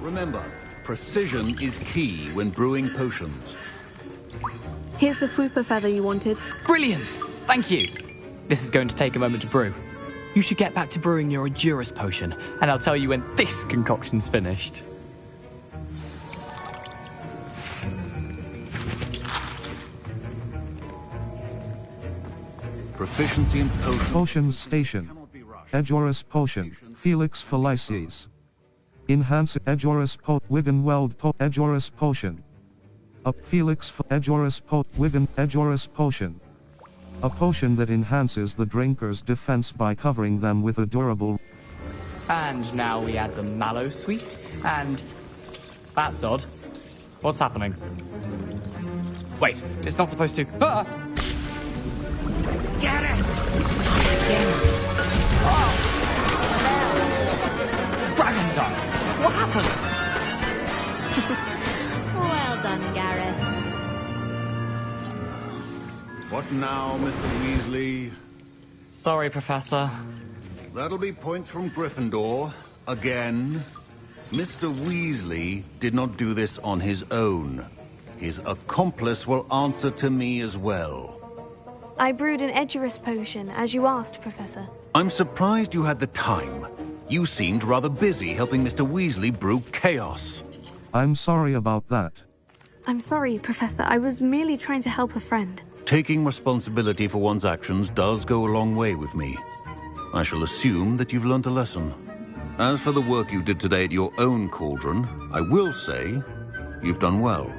Remember, precision is key when brewing potions. Here's the Fwooper feather you wanted. Brilliant! Thank you! This is going to take a moment to brew. You should get back to brewing your Edurus potion, and I'll tell you when this concoction's finished. Proficiency in potions. Potions Station. Edurus Potion. Felix Felices. Enhance Edurus Wiggenweld Edurus Potion. Up Felix Edurus Edurus Potion. A potion that enhances the drinker's defense by covering them with a durable... And now we add the mallow sweet, and... That's odd. What's happening? Wait, it's not supposed to... Ah! Get it! Oh! Dragon Tongue! What happened? Well done, Gareth. What now, Mr. Weasley? Sorry, Professor. That'll be points from Gryffindor. Again. Mr. Weasley did not do this on his own. His accomplice will answer to me as well. I brewed an Edurus potion, as you asked, Professor. I'm surprised you had the time. You seemed rather busy helping Mr. Weasley brew chaos. I'm sorry about that. I'm sorry, Professor. I was merely trying to help a friend. Taking responsibility for one's actions does go a long way with me. I shall assume that you've learnt a lesson. As for the work you did today at your own cauldron, I will say you've done well.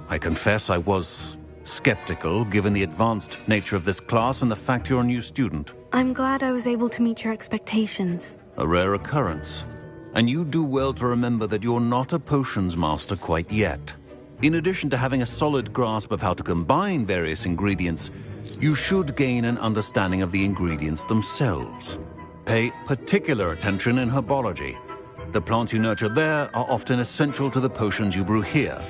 I confess I was skeptical, given the advanced nature of this class and the fact you're a new student. I'm glad I was able to meet your expectations. A rare occurrence. And you do well to remember that you're not a potions master quite yet. In addition to having a solid grasp of how to combine various ingredients, you should gain an understanding of the ingredients themselves. Pay particular attention in herbology. The plants you nurture there are often essential to the potions you brew here.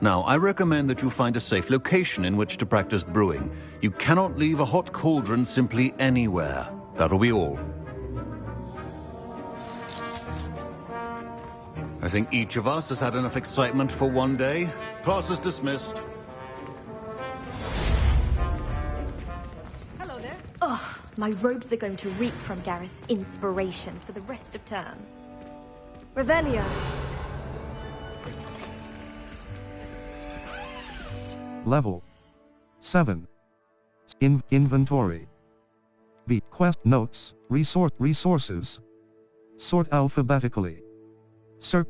Now, I recommend that you find a safe location in which to practice brewing. You cannot leave a hot cauldron simply anywhere. That'll be all. I think each of us has had enough excitement for one day. Class is dismissed. Hello there. Ugh, my robes are going to reek from Gareth's inspiration for the rest of term. Revelio. Level 7. Inventory. B. Quest notes, resources. Sort alphabetically. Sort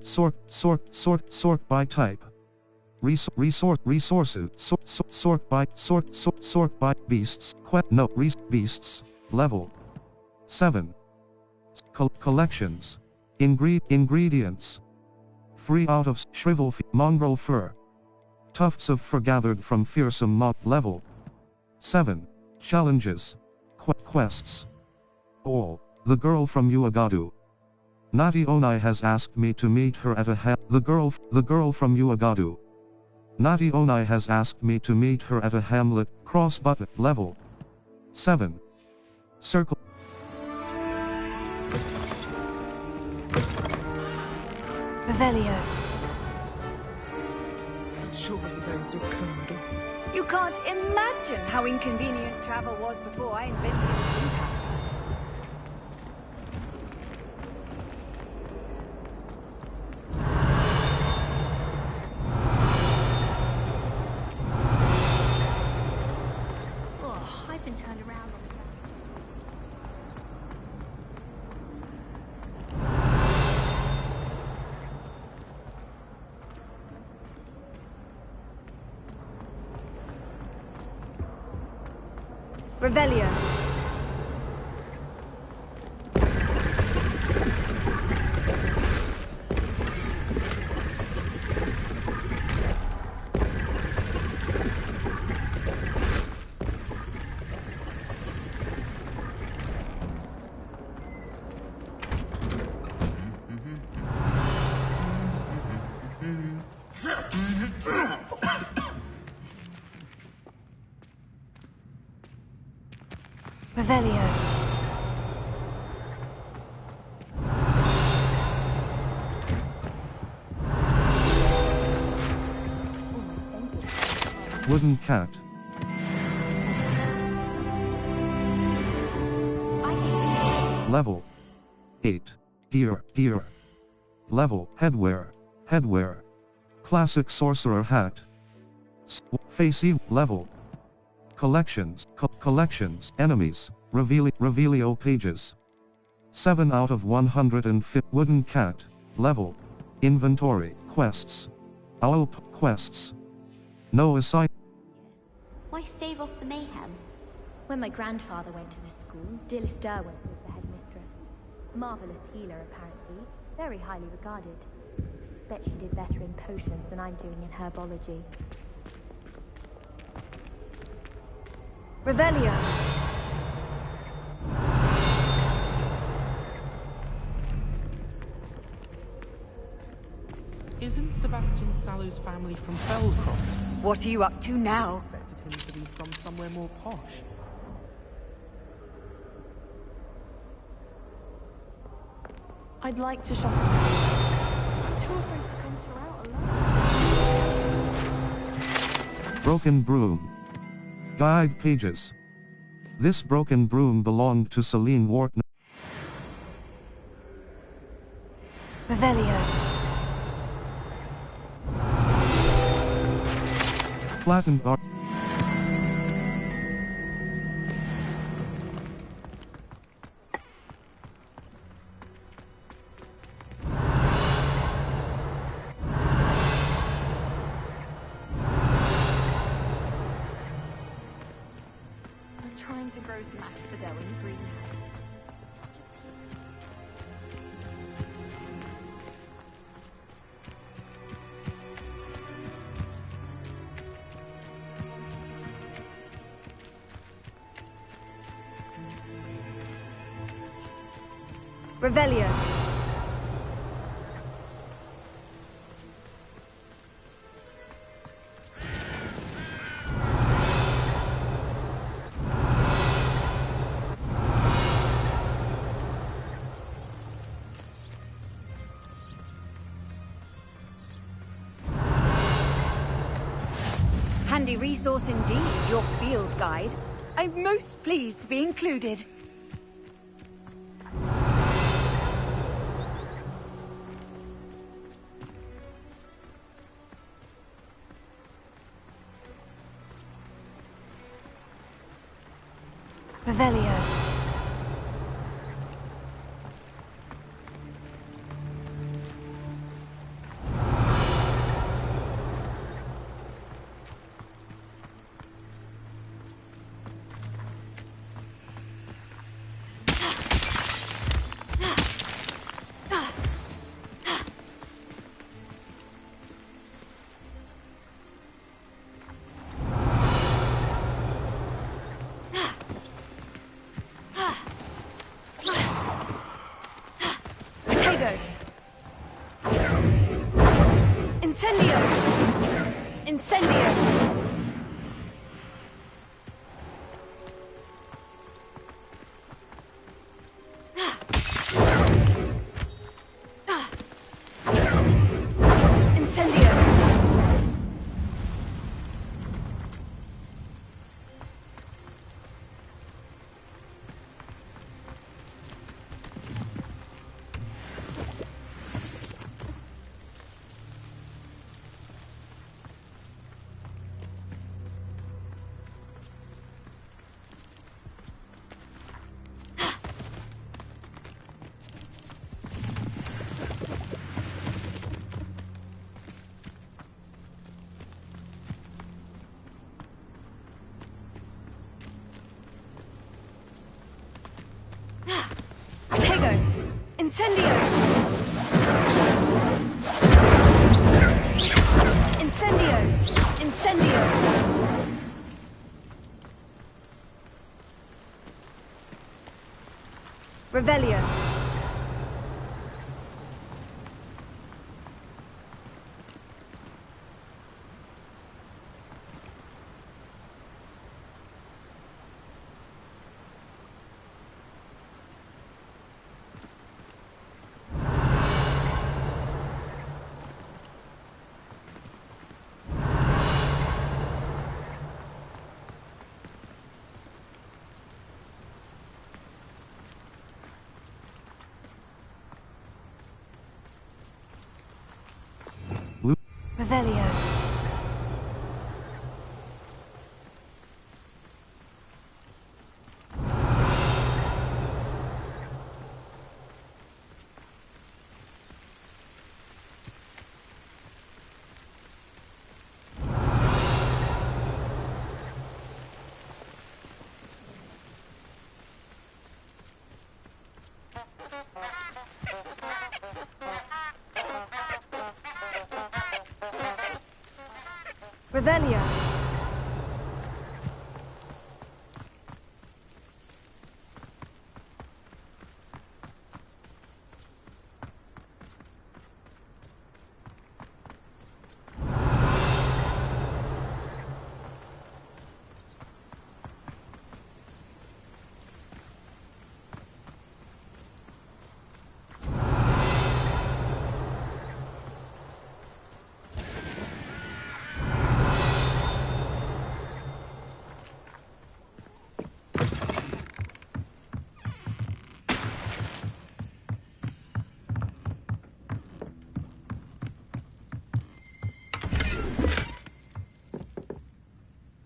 by type. Resources. Sort by beasts. Beasts. Level 7. Collections. Ingredients. 3 out of shrivel mongrel fur. Tufts of fur gathered from fearsome mob. Level 7. Challenges. Quests. All. The girl from Uagadu. Nati Onai has asked me to meet her at the girl from Uagadu. Nati Onai has asked me to meet her at a hamlet. Cross button. Level 7. Circle. Revelio. Surely those are code. You can't imagine how inconvenient travel was before I invented the impact. Oh, I've been turned around on the Revelio. Revelio. Wooden cat. Level 8. Gear. Level headwear. Classic sorcerer hat. Facey. Level. Collections. Enemies. Revelio pages. 7 out of 150. Wooden cat. Level. Inventory. Quests. Owl quests. No aside. Why stave off the mayhem? When my grandfather went to this school, Dilys Derwent was the headmistress. Marvelous healer, apparently. Very highly regarded. Bet she did better in potions than I'm doing in herbology. Revelio. Isn't Sebastian Sallow's family from Felcroft? What are you up to now? I expected him to be from somewhere more posh. I'd like to shop. I'm too afraid to venture out alone. Broken broom. Guide pages. This broken broom belonged to Celine Wharton. Revelio. Flattened art. I'm trying to grow some asphodel in the greenhouse. Revelio. Handy resource indeed, your field guide. I'm most pleased to be included. Revelio. Incendio! Incendio! Incendio! Incendio! Incendio! Incendio! Revelio. Revelio. Revelio.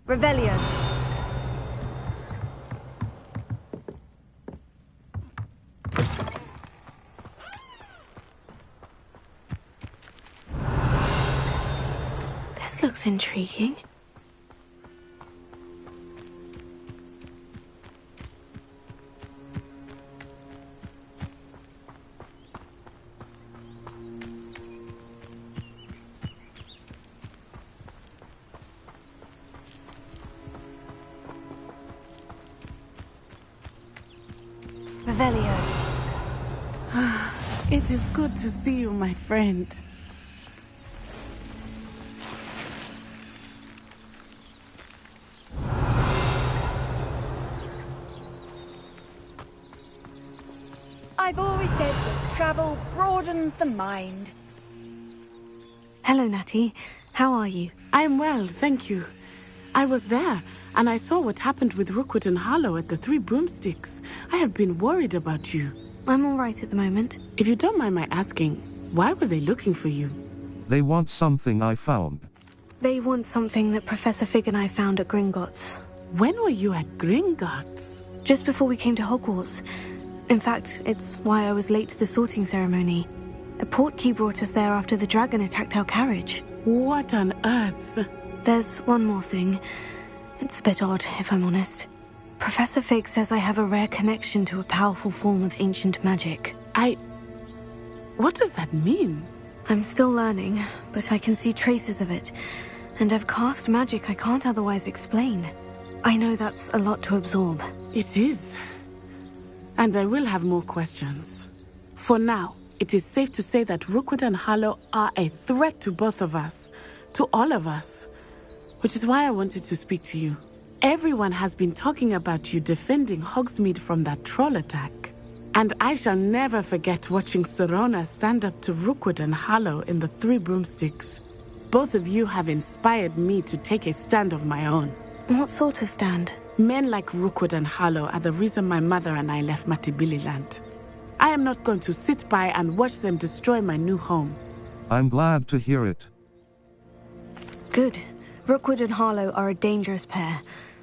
Revelio. This looks intriguing. Revelio. It is good to see you, my friend. I've always said that travel broadens the mind. Hello, Natty. How are you? I'm well, thank you. I was there, and I saw what happened with Rookwood and Harlow at the Three Broomsticks. I have been worried about you. I'm all right at the moment. If you don't mind my asking, why were they looking for you? They want something I found. They want something that Professor Fig and I found at Gringotts. When were you at Gringotts? Just before we came to Hogwarts. In fact, it's why I was late to the sorting ceremony. A portkey brought us there after the dragon attacked our carriage. What on earth? There's one more thing. It's a bit odd, if I'm honest. Professor Fig says I have a rare connection to a powerful form of ancient magic. What does that mean? I'm still learning, but I can see traces of it. And I've cast magic I can't otherwise explain. I know that's a lot to absorb. It is. And I will have more questions. For now, it is safe to say that Rookwood and Harlow are a threat to both of us. To all of us. Which is why I wanted to speak to you. Everyone has been talking about you defending Hogsmeade from that troll attack. And I shall never forget watching Serona stand up to Rookwood and Harlow in the Three Broomsticks. Both of you have inspired me to take a stand of my own. What sort of stand? Men like Rookwood and Harlow are the reason my mother and I left Matibililand. I am not going to sit by and watch them destroy my new home. I'm glad to hear it. Good. Rookwood and Harlow are a dangerous pair,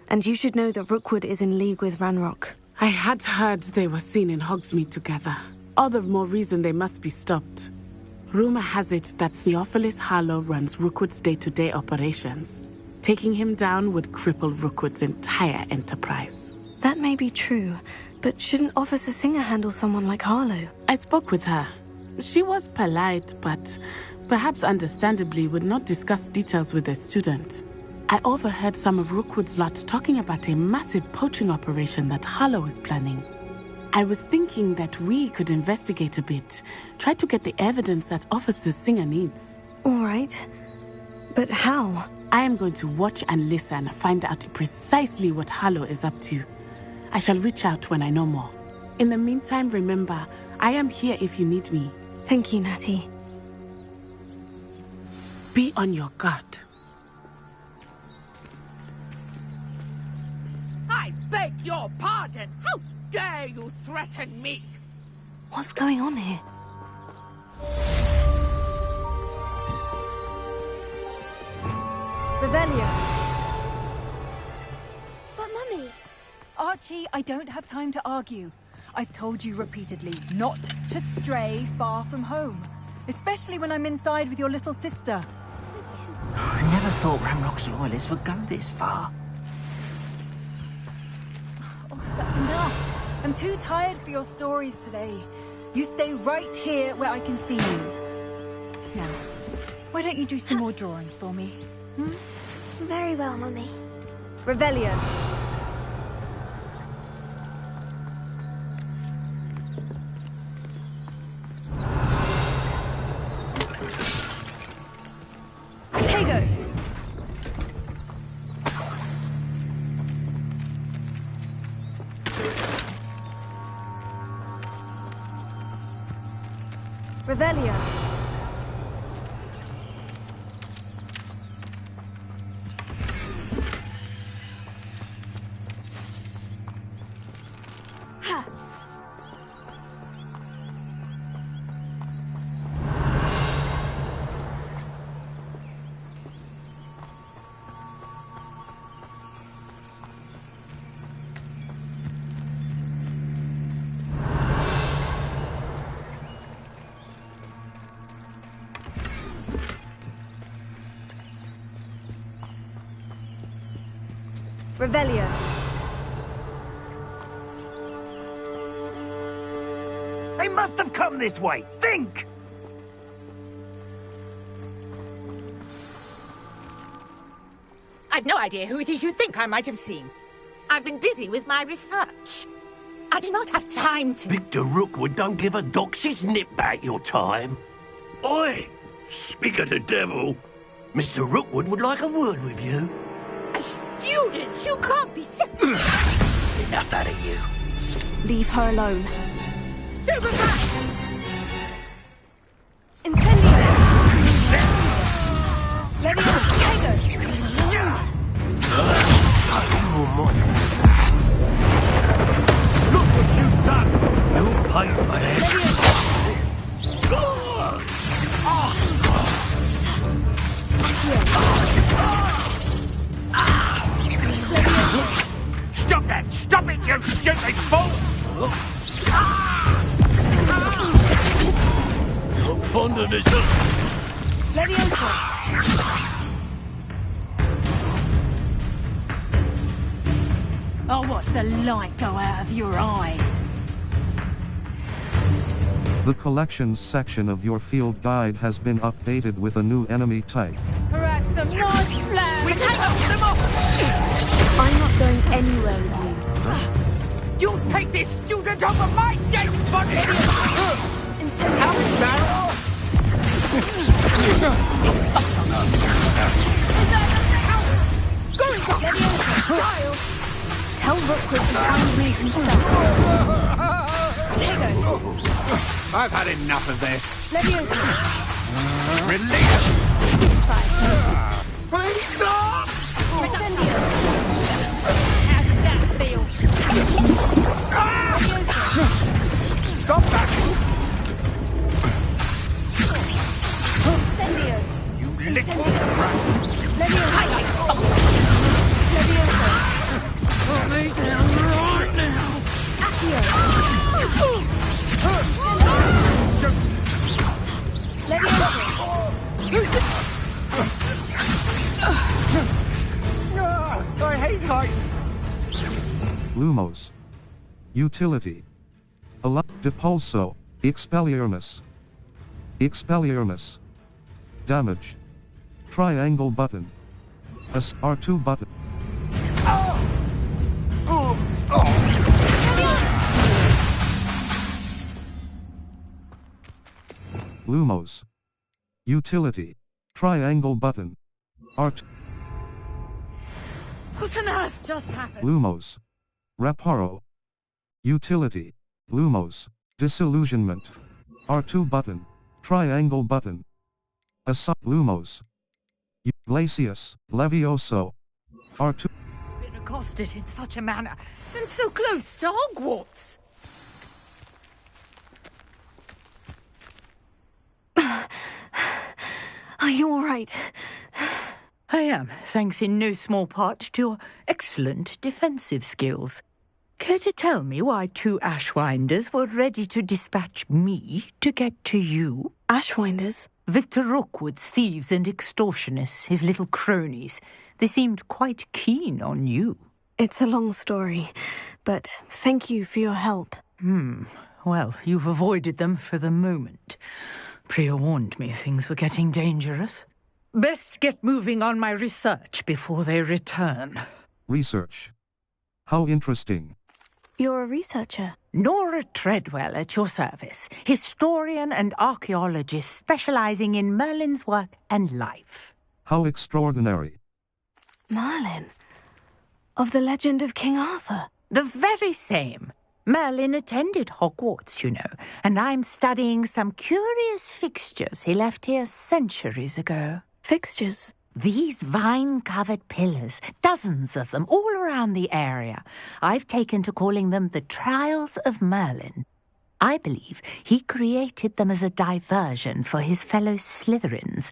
and you should know that Rookwood is in league with Ranrock. I had heard they were seen in Hogsmeade together. All the more reason they must be stopped. Rumor has it that Theophilus Harlow runs Rookwood's day-to-day operations. Taking him down would cripple Rookwood's entire enterprise. That may be true, but shouldn't Officer Singer handle someone like Harlow? I spoke with her. She was polite, but perhaps understandably would not discuss details with a student. I overheard some of Rookwood's lot talking about a massive poaching operation that Harlow is planning. I was thinking that we could investigate a bit, try to get the evidence that Officer Singer needs. All right. But how? I am going to watch and listen, find out precisely what Harlow is up to. I shall reach out when I know more. In the meantime, remember, I am here if you need me. Thank you, Natty. Be on your guard. I beg your pardon! How dare you threaten me? What's going on here? Revelio. But Mummy... Archie, I don't have time to argue. I've told you repeatedly not to stray far from home. Especially when I'm inside with your little sister. I never thought Ranrock's loyalists would go this far. Oh, that's enough. I'm too tired for your stories today. You stay right here where I can see you. Now, why don't you do some more drawings for me? Hmm? Very well, Mummy. Revelio. Tego. Revelio. Revelio. They must have come this way. Think! I've no idea who it is you think I might have seen. I've been busy with my research. I do not have time to... Victor Rookwood don't give a doxy's nip back your time. Oi! Speak of the devil. Mr. Rookwood would like a word with you. Students, you can't be... Enough out of you. Leave her alone. Stupid rat! Incendio! Leviosa, Tego! Stop it, you stupid fool! I'm fond of this. I'll watch the light go out of your eyes. The collections section of your field guide has been updated with a new enemy type. Perhaps some nice flowers. We cannot them off! I'm not going anywhere with you. You'll take this student over my dead body! Incendio. Tell Rookwood to find me himself. I've had enough of this. Leviosa. Release! Fire. Please stop! Incendio. How did that feel? Leviosa. Stop that! Incendio. You little Incendio. brat! Leviosa. Leviosa. Put me down right now! Accio. Leviosa. I hate heights! Lumos. Utility. Depulso. Expelliarmus. Expelliarmus. Damage. Triangle button. R2 button. Lumos. Utility. Triangle button. R2. What on earth just happened? Lumos. Reparo. Utility. Lumos. Disillusionment. R2 button. Triangle button. Lumos. Glacius. Levioso. R2. Been accosted in such a manner, and so close to Hogwarts. Are you all right? I am, thanks in no small part to your excellent defensive skills. Care to tell me why two Ashwinders were ready to dispatch me to get to you? Ashwinders? Victor Rookwood's thieves and extortionists, his little cronies. They seemed quite keen on you. It's a long story, but thank you for your help. Well, you've avoided them for the moment. Priya warned me things were getting dangerous. Best get moving on my research before they return. Research. How interesting. You're a researcher. Nora Treadwell at your service, historian and archaeologist specializing in Merlin's work and life. How extraordinary. Merlin? Of the legend of King Arthur? The very same. Merlin attended Hogwarts, you know, and I'm studying some curious fixtures he left here centuries ago. Fixtures? These vine-covered pillars, dozens of them, all around the area. I've taken to calling them the Trials of Merlin. I believe he created them as a diversion for his fellow Slytherins.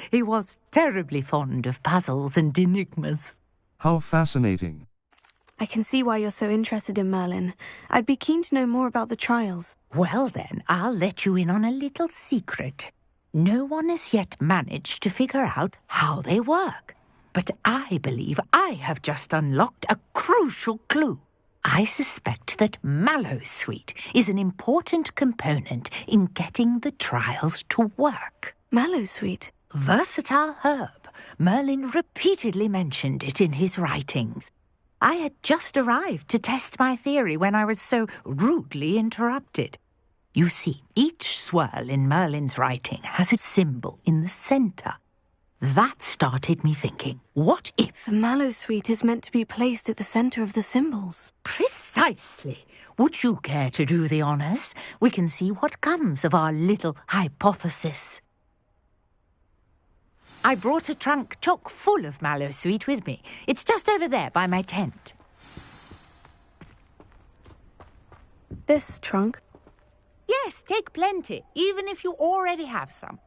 He was terribly fond of puzzles and enigmas. How fascinating. I can see why you're so interested in Merlin. I'd be keen to know more about the trials. Well then, I'll let you in on a little secret. No one has yet managed to figure out how they work. But I believe I have just unlocked a crucial clue. I suspect that Mallowsweet is an important component in getting the trials to work. Mallowsweet? Versatile herb. Merlin repeatedly mentioned it in his writings. I had just arrived to test my theory when I was so rudely interrupted. You see, each swirl in Merlin's writing has a symbol in the centre. That started me thinking, what if... The Mallowsweet is meant to be placed at the centre of the symbols. Precisely. Would you care to do the honours? We can see what comes of our little hypothesis. I brought a trunk chock full of Mallowsweet with me. It's just over there by my tent. This trunk? Yes, take plenty, even if you already have some.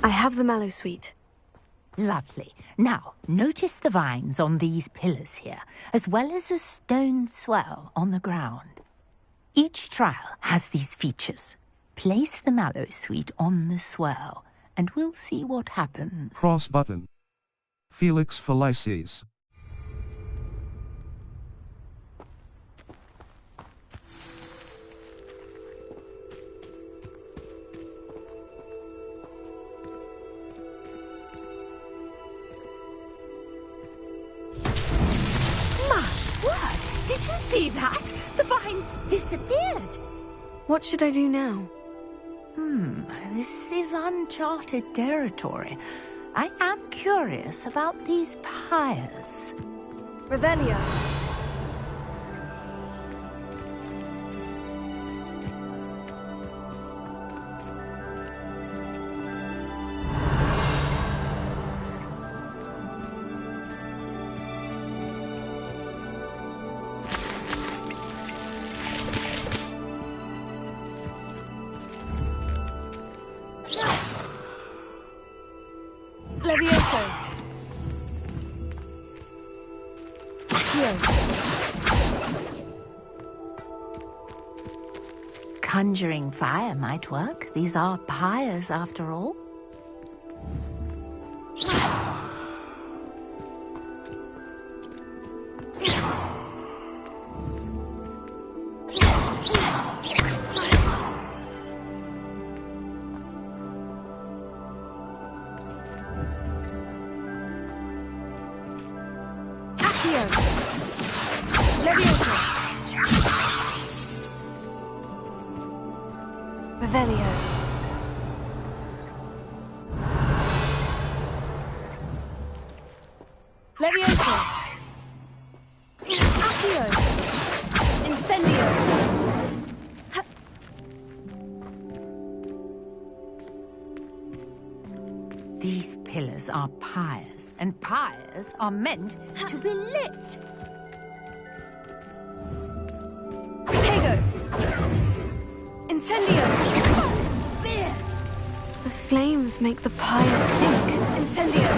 I have the Mallowsweet. Lovely. Now, notice the vines on these pillars here, as well as a stone swell on the ground. Each trial has these features. Place the mallow sweet on the swell, and we'll see what happens. Cross button. Felix Felices. Did you see that? The vines disappeared. What should I do now? This is uncharted territory. I am curious about these pyres. Revelio. Levioso. Here. Conjuring fire might work. These are pyres, after all. Revelio. Levioso. Accio. Incendio. These pillars are pyres, and pyres are meant to be lit. Potato. Incendio. The flames make the pyres sink. Incendio.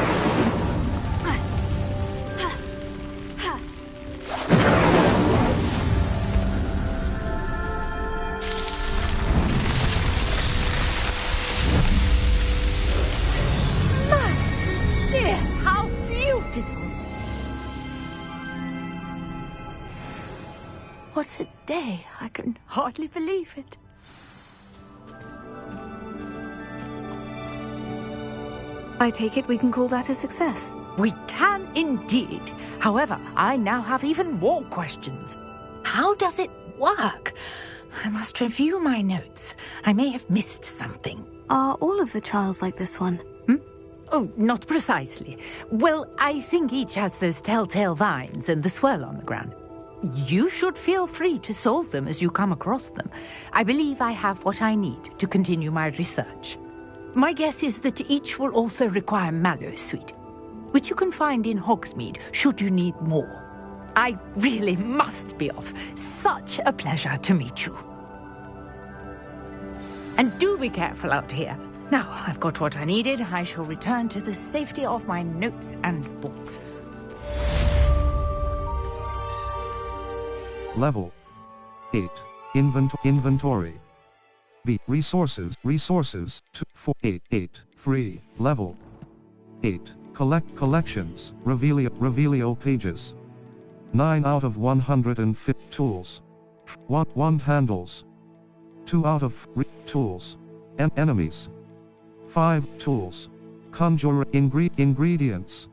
How beautiful! What a day! I can hardly believe it. I take it we can call that a success. We can indeed. However, I now have even more questions. How does it work? I must review my notes. I may have missed something. Are all of the trials like this one? Oh, not precisely. Well, I think each has those telltale vines and the swirl on the ground. You should feel free to solve them as you come across them. I believe I have what I need to continue my research. My guess is that each will also require mallow sweet, which you can find in Hogsmeade should you need more. I really must be off. Such a pleasure to meet you. And do be careful out here. Now I've got what I needed, I shall return to the safety of my notes and books. Level 8. Inventory. B. Resources 2, 4, 8, 8, 3. Level 8. Collections. Revelio pages. 9 out of 150 tools. 1 handles. 2 out of 3 tools. Enemies. 5 tools. Conjurer ingredients.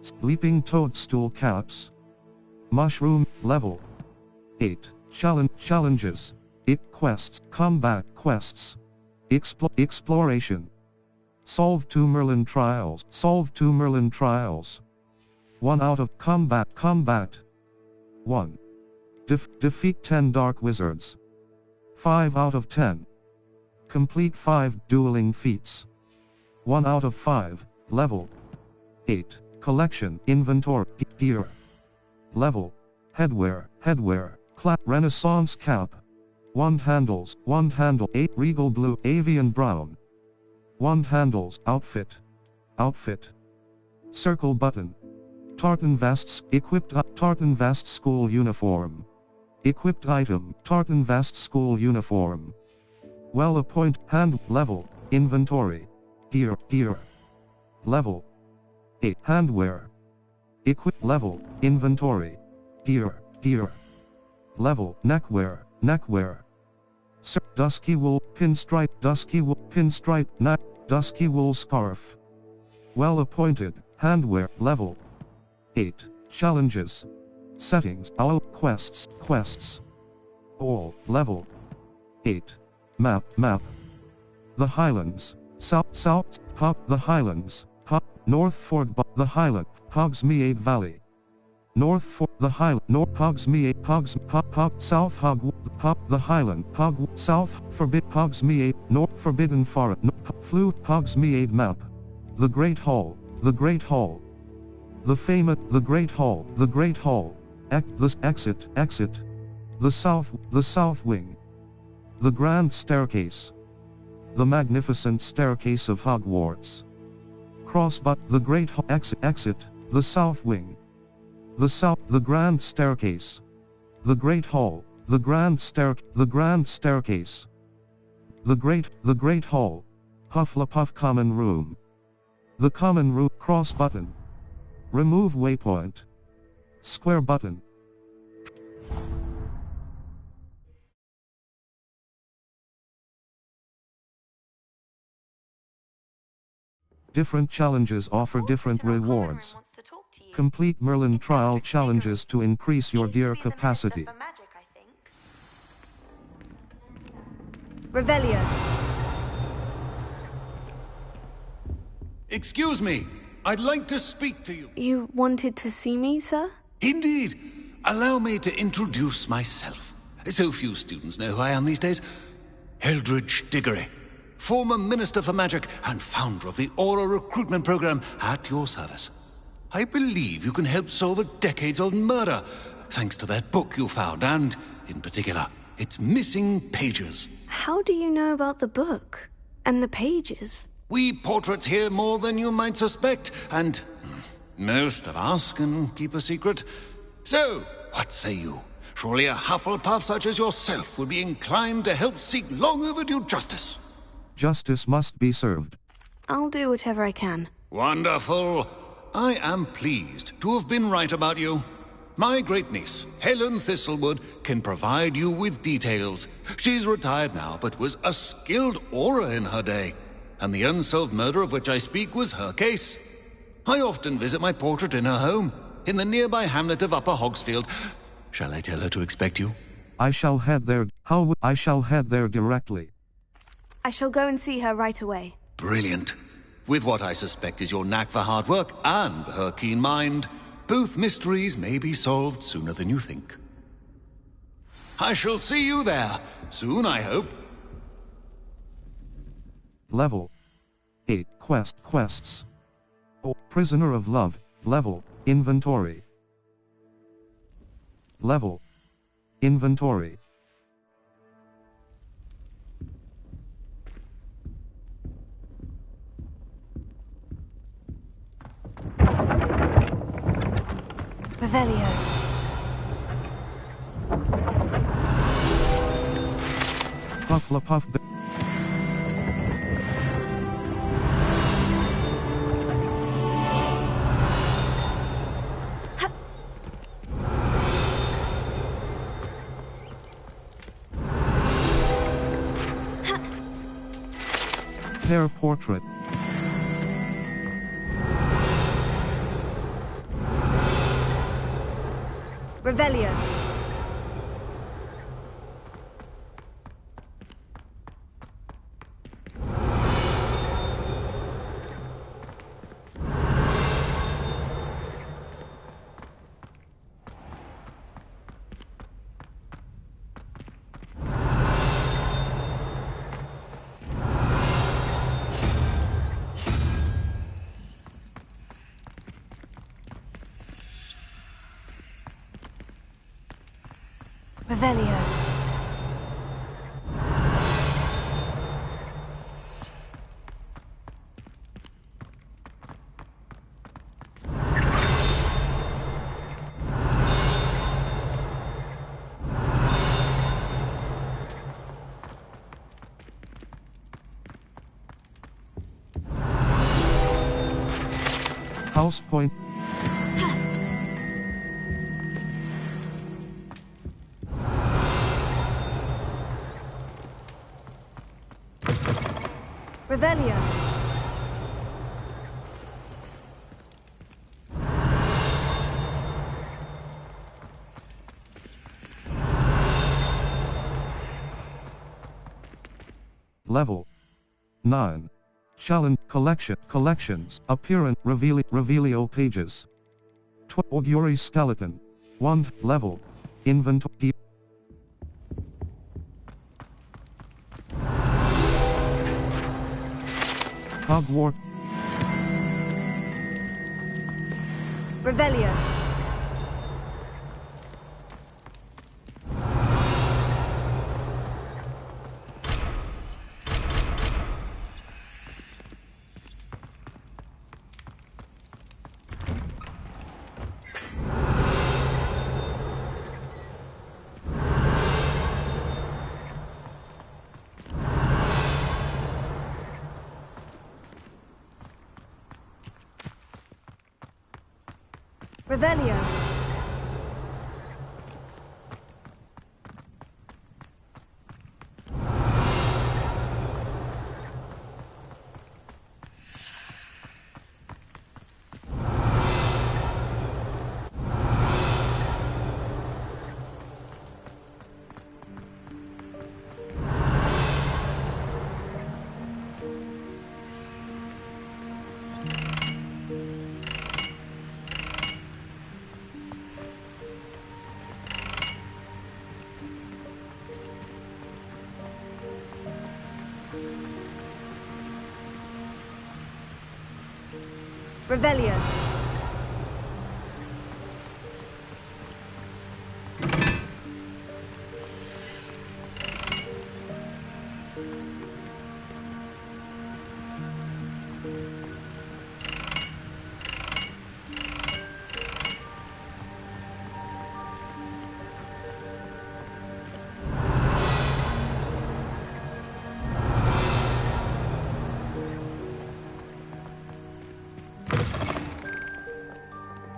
Sleeping toadstool caps. Mushroom. Level 8. Challenges. Quests. Combat quests. Exploration. Solve 2 Merlin trials. 1 out of combat. 1. Defeat 10 dark wizards. 5 out of 10. Complete 5 dueling feats. 1 out of 5. Level 8. Collection. Inventory. Gear. Level. Headwear. Renaissance cap. 1 handles. 8 regal blue. Avian brown. 1 handles. Outfit. Circle button. Tartan vests, equipped tartan vest school uniform. Equipped item, tartan vest school uniform. Well appoint, hand, level, inventory. Gear. Level. 8, handwear. Equip, level, inventory. Gear. Level, neckwear. Dusky wool, pinstripe, dusky wool scarf. Well appointed, handwear, level 8. Challenges. Settings, all quests. All, level 8. Map. The Highlands. South, the Highlands. North Fort, the Highland, Hogsmeade Valley. North Fort, the Highland, North Hogsmeade, South the Highland, South Hogsmeade, North Forbidden Forest, Flew, Hogsmeade Map. The Great Hall. The famous, the Great Hall. The exit. The South Wing. The Grand Staircase. The Magnificent Staircase of Hogwarts. The Great Hall, exit, the South Wing. The Grand Staircase. The Great Hall, the Grand Staircase. The Great Hall. Hufflepuff Common Room. The Common Room, cross button. Remove waypoint. Square button. Different challenges offer different rewards. Complete Merlin trial challenges to increase your gear capacity. Revelio. Excuse me, I'd like to speak to you. You wanted to see me, sir? Indeed. Allow me to introduce myself. So few students know who I am these days. Eldridge Diggory, former Minister for Magic and founder of the Aura recruitment program, at your service. I believe you can help solve a decades-old murder, thanks to that book you found, and, in particular, its missing pages. How do you know about the book? And the pages? We portraits hear more than you might suspect, and most of us can keep a secret. So, what say you? Surely a Hufflepuff such as yourself would be inclined to help seek long overdue justice. Justice must be served. I'll do whatever I can. Wonderful. I am pleased to have been right about you. My great-niece, Helen Thistlewood, can provide you with details. She's retired now, but was a skilled aura in her day. And the unsolved murder of which I speak was her case. I often visit my portrait in her home, in the nearby hamlet of Upper Hogsfield. Shall I tell her to expect you? I shall head there. I shall head there directly. I shall go and see her right away. Brilliant. With what I suspect is your knack for hard work and her keen mind, both mysteries may be solved sooner than you think. I shall see you there, soon I hope. Level 8 quests. Prisoner of Love. Level inventory. Level inventory. Revelio. Hufflepuff. Hair portrait. Revelio. Revelio. House point. Revelio. Level 9. Challenge collections. Appearance Revelio pages. Augury skeleton. 1 level. Inventory. Hogwarts. Revelio. Revelio. Revelio.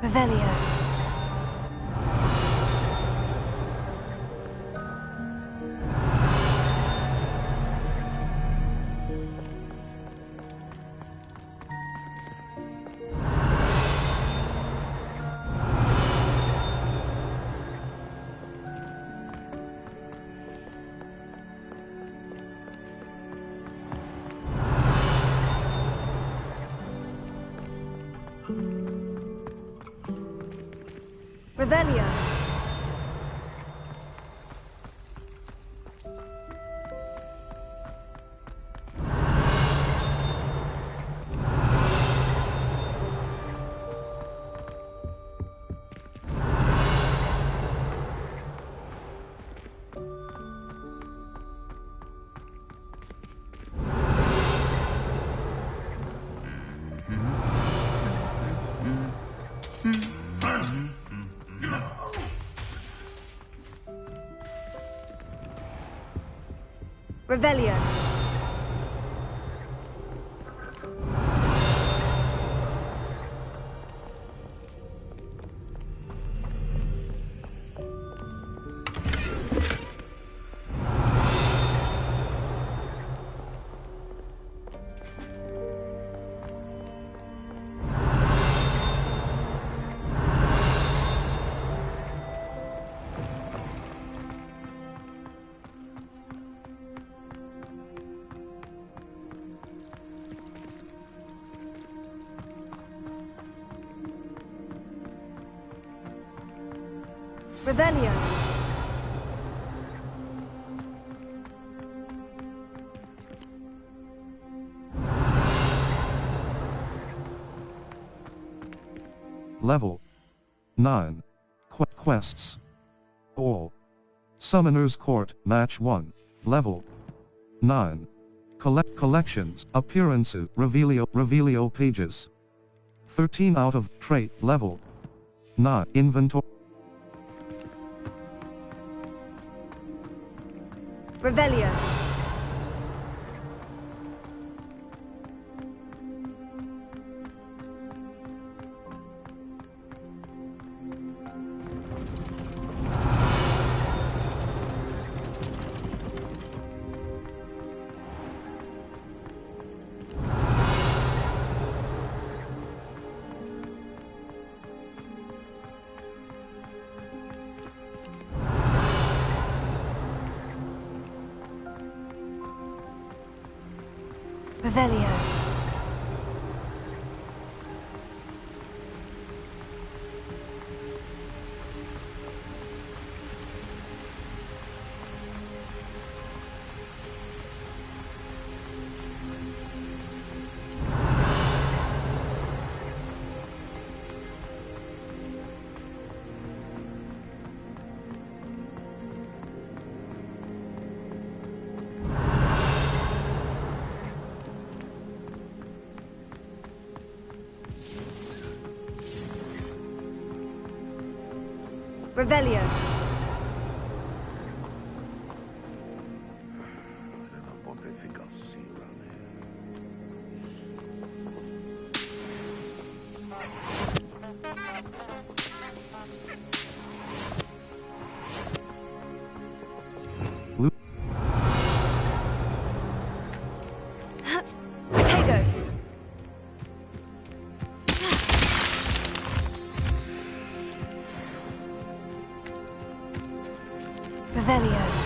Revelio. Revelio. Revelio. Revelio. Level 9. Quests. All. Summoner's Court, Match 1. Level 9. Collections. Appearances. Revelio pages. 13 out of trait. Level 9. Inventory. Revelio. Revelio. Revelio. Protego. Revelio.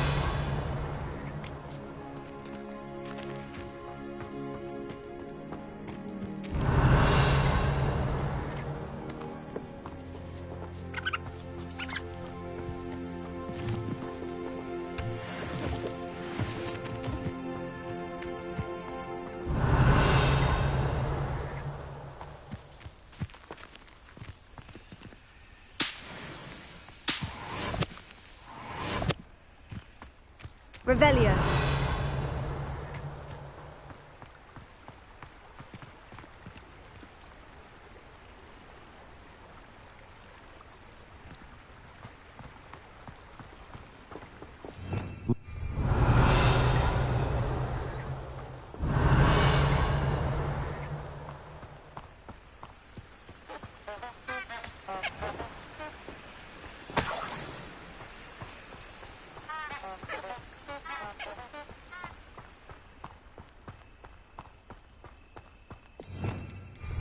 Revelio.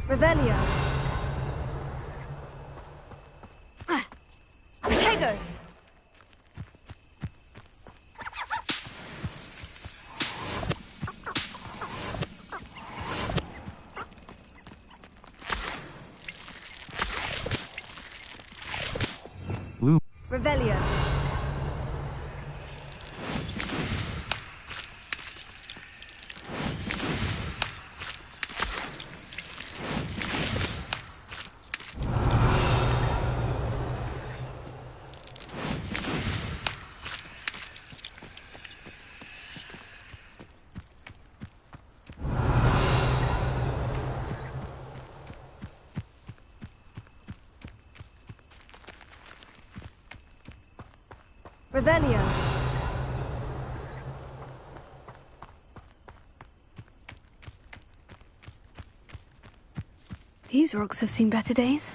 Revelio. Protego. Blue. Revelio. Revelio. These rocks have seen better days.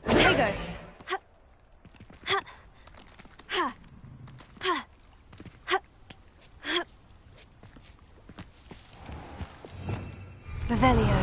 Protego. Revelio.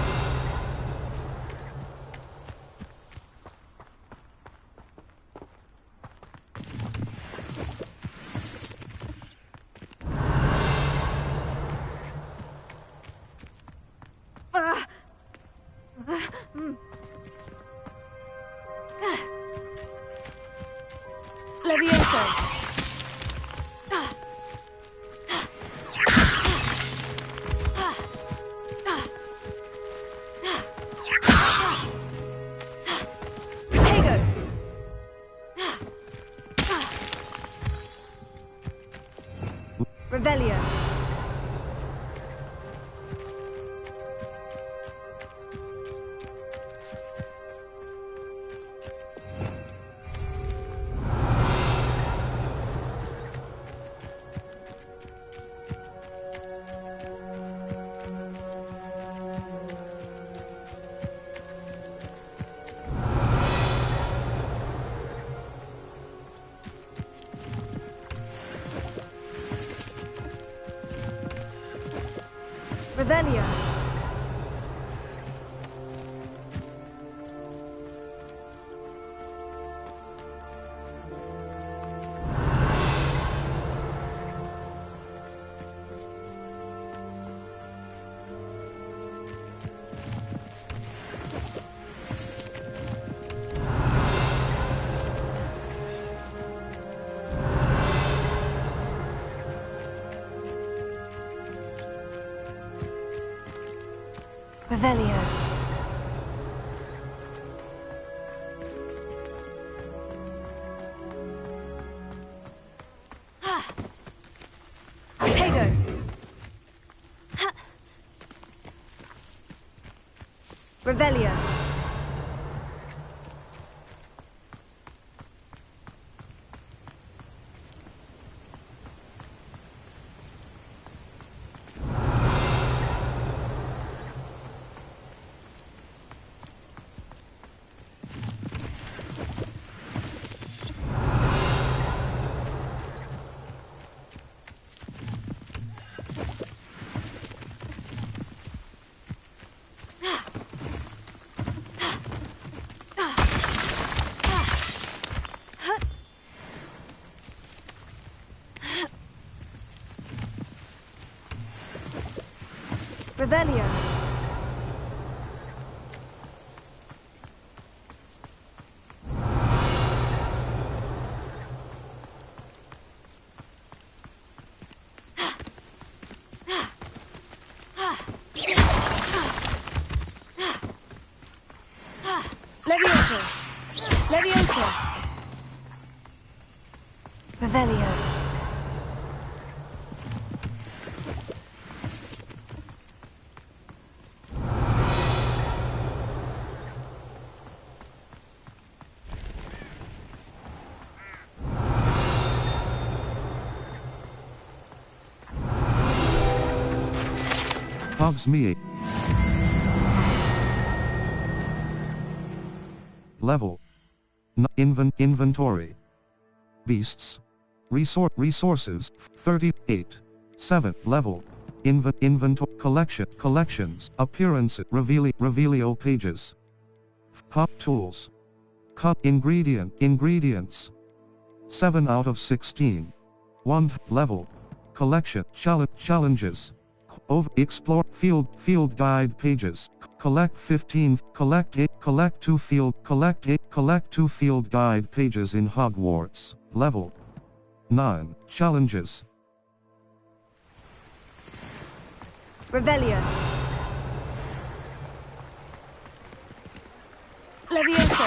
Levioso. Protego. Revelio. Revelio. Revelio. Potato. Revelio. Revelio. Levioso. Levioso. Revelio. Hogsmeade. Level. Inventory. Beasts. Resources. 38. 7. Level. Inventory. Collections. Appearance. Revelio pages. Hop tools. Cut ingredients. 7 out of 16. 1. Level. Collection. Challenges. Explore field guide pages. Collect 15. Collect 8. Collect 2 field guide pages in Hogwarts. Level 9. Challenges. Revelio. Levioso.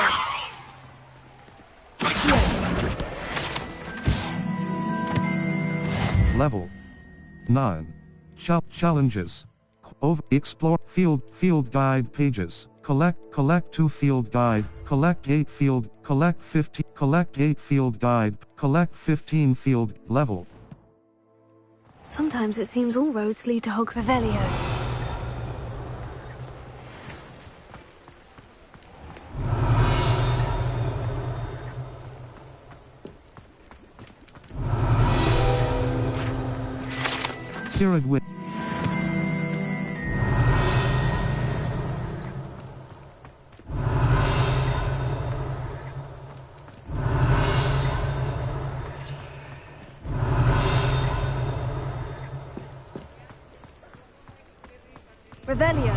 Level 9. Challenges. Explore field guide pages. Collect 2 field guide. Collect 8 field. Collect 15. Collect 8 field guide. Collect 15 field. Level. Sometimes it seems all roads lead to Revelio. Siridwit. Revelio.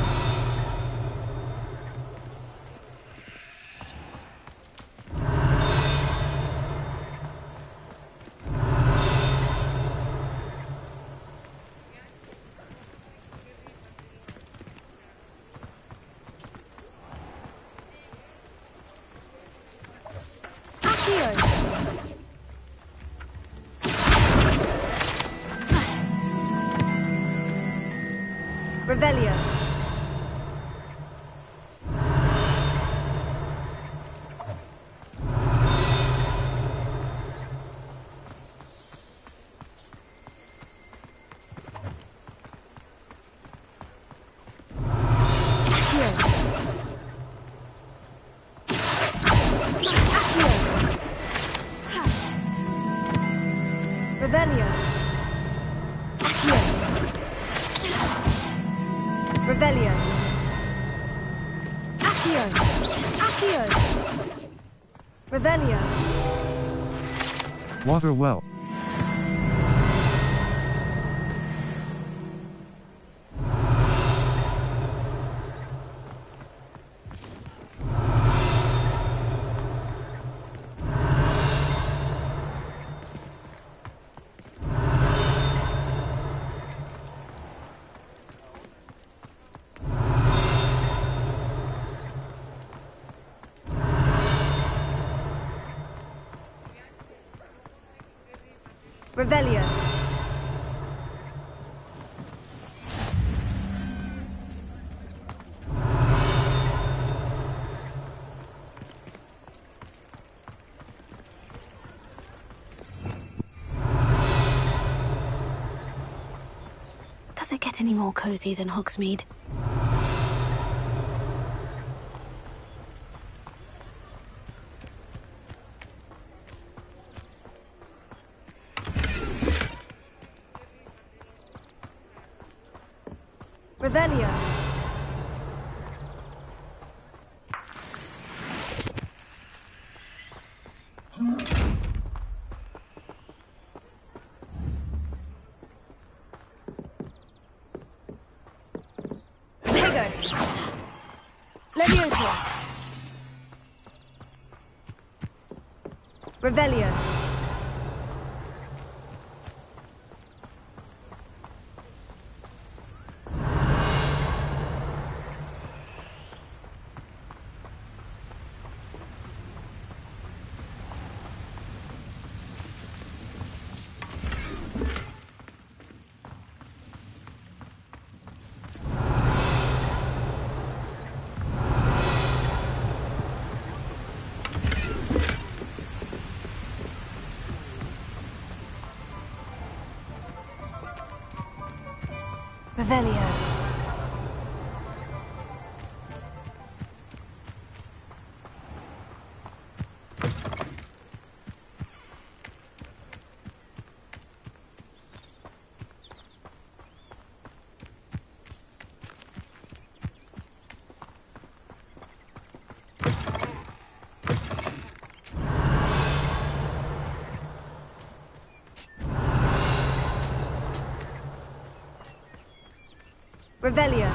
Revelio. Revelio. Revelio. Accio. Accio. Revelio. Water well. Revelio. Does it get any more cozy than Hogsmeade? Revelio. Tego. Leviosa. Revelio. Revelio. Revelio.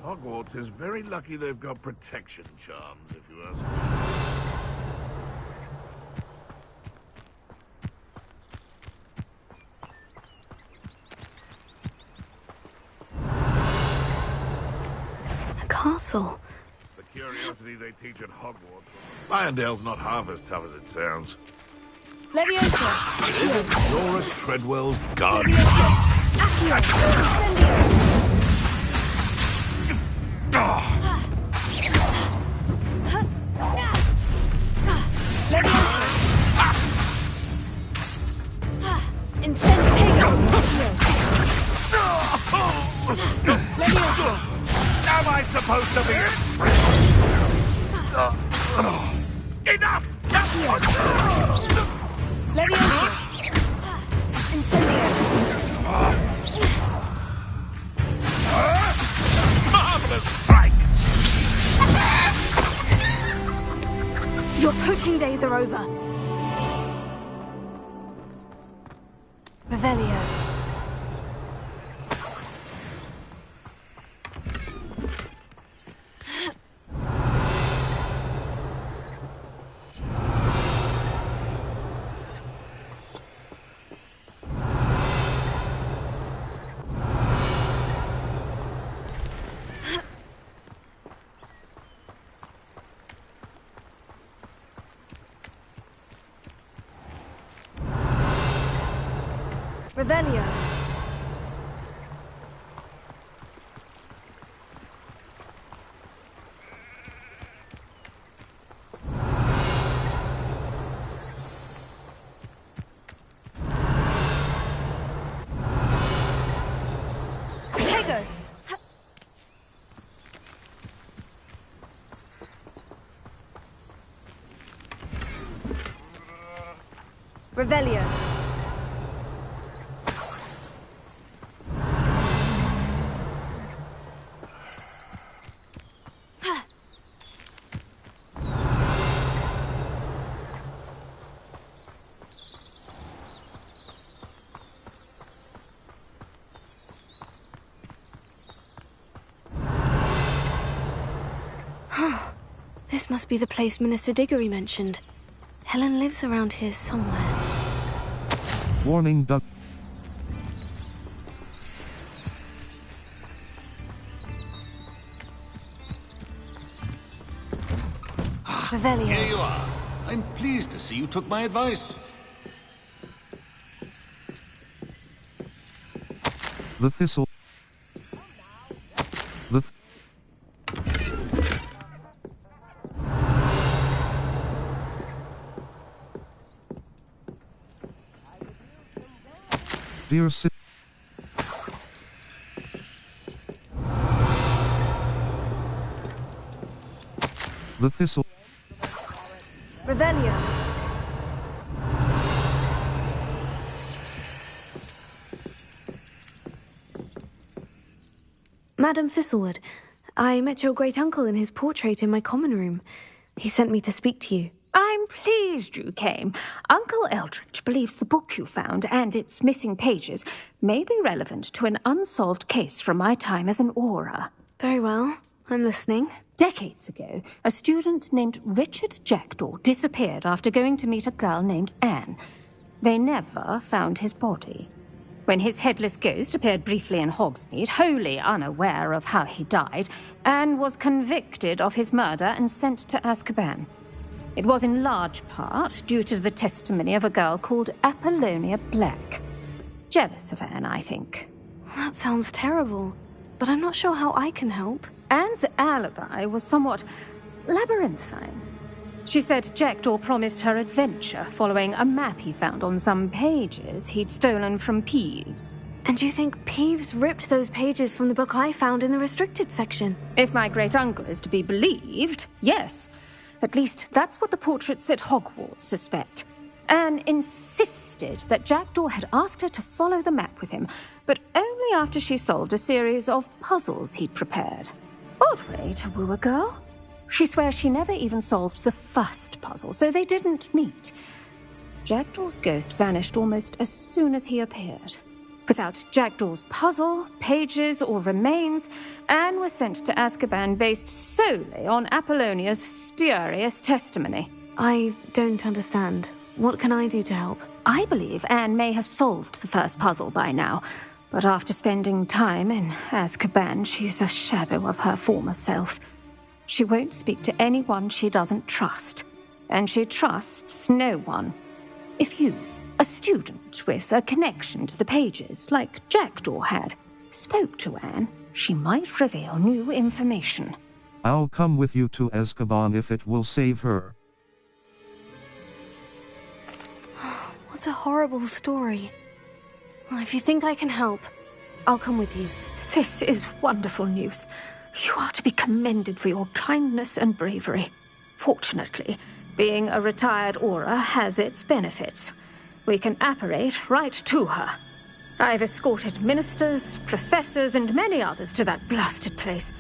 Hogwarts is very lucky they've got protection charms, if you ask me. A castle. The curiosity they teach at Hogwarts. Irondale's not half as tough as it sounds. Leviosa. Nora Treadwell's garden. Accio. Incendio. Leviosa. Incendio. Leviosa. Am I supposed to be enough! Leviosa. Incendio. Marvelous strike! Your poaching days are over. Revelio. Revelio. Tego. Revelio. This must be the place Minister Diggory mentioned. Helen lives around here somewhere. Warning, Duck. Revelio. Here you are. I'm pleased to see you took my advice. The thistle. The Dear Si- The thistle. Revelio. Madam Thistlewood, I met your great-uncle in his portrait in my common room. He sent me to speak to you. I'm pleased you came. Uncle Eldridge believes the book you found and its missing pages may be relevant to an unsolved case from my time as an Auror. Very well. I'm listening. Decades ago, a student named Richard Jackdaw disappeared after going to meet a girl named Anne. They never found his body. When his headless ghost appeared briefly in Hogsmeade, wholly unaware of how he died, Anne was convicted of his murder and sent to Azkaban. It was in large part due to the testimony of a girl called Apollonia Black. Jealous of Anne, I think. That sounds terrible, but I'm not sure how I can help. Anne's alibi was somewhat labyrinthine. She said Jackdaw promised her adventure following a map he found on some pages he'd stolen from Peeves. And you think Peeves ripped those pages from the book I found in the restricted section? If my great-uncle is to be believed, yes. At least that's what the portraits at Hogwarts suspect. Anne insisted that Jackdaw had asked her to follow the map with him, but only after she solved a series of puzzles he'd prepared. Odd way to woo a girl. She swears she never even solved the first puzzle, so they didn't meet. Jackdaw's ghost vanished almost as soon as he appeared. Without Jackdaw's puzzle, pages, or remains, Anne was sent to Azkaban based solely on Apollonia's spurious testimony. I don't understand. What can I do to help? I believe Anne may have solved the first puzzle by now, but after spending time in Azkaban, she's a shadow of her former self. She won't speak to anyone she doesn't trust, and she trusts no one. If you, a student with a connection to the pages, like Jackdaw had, spoke to Anne, she might reveal new information. I'll come with you to Azkaban if it will save her. What a horrible story. Well, if you think I can help, I'll come with you. This is wonderful news. You are to be commended for your kindness and bravery. Fortunately, being a retired Auror has its benefits. We can apparate right to her. I've escorted ministers, professors, and many others to that blasted place.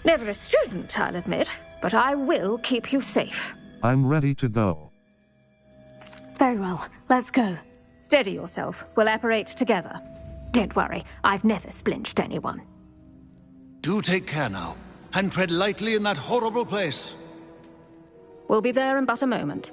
Never a student, I'll admit, but I will keep you safe. I'm ready to go. Very well, let's go. Steady yourself. We'll apparate together. Don't worry, I've never splinched anyone. Do take care now, and tread lightly in that horrible place. We'll be there in but a moment.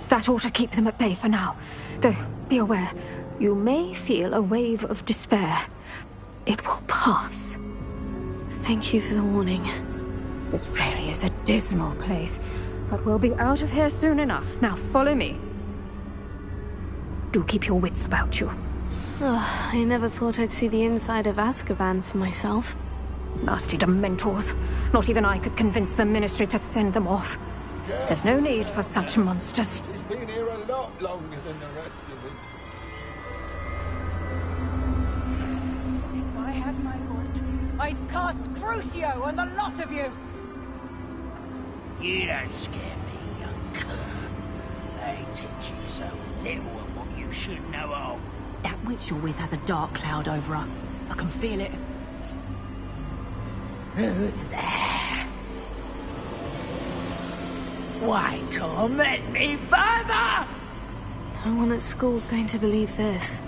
That ought to keep them at bay for now. Though, be aware, you may feel a wave of despair. It will pass. Thank you for the warning. This really is a dismal place, but we'll be out of here soon enough. Now follow me. Do keep your wits about you. Oh, I never thought I'd see the inside of Azkaban for myself. Nasty Dementors. Not even I could convince the Ministry to send them off. There's no need for such monsters. She's been here a lot longer than the rest of us. If I had my wand, I'd cast Crucio on the lot of you! You don't scare me, young cur. They teach you so little of what should know all. That witch you're with has a dark cloud over her. I can feel it. Who's there? Why torment me further? No one at school's going to believe this.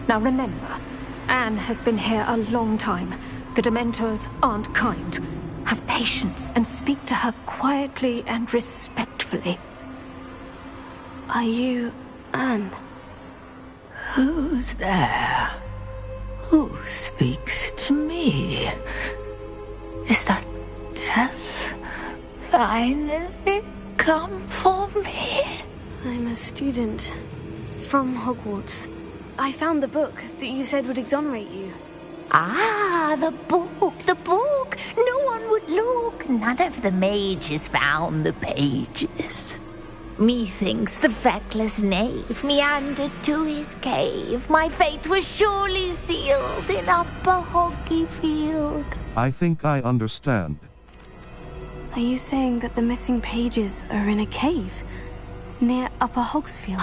Now remember, Anne has been here a long time. The Dementors aren't kind. Have patience and speak to her quietly and respectfully. Are you Anne? Who's there? Who speaks to me? Is that death finally come for me? I'm a student from Hogwarts. I found the book that you said would exonerate you. Ah, the book, the book. No one would look. None of the mages found the pages. Methinks the feckless knave meandered to his cave. My fate was surely sealed in Upper Hoggyfield. I think I understand. Are you saying that the missing pages are in a cave near Upper Hogsfield?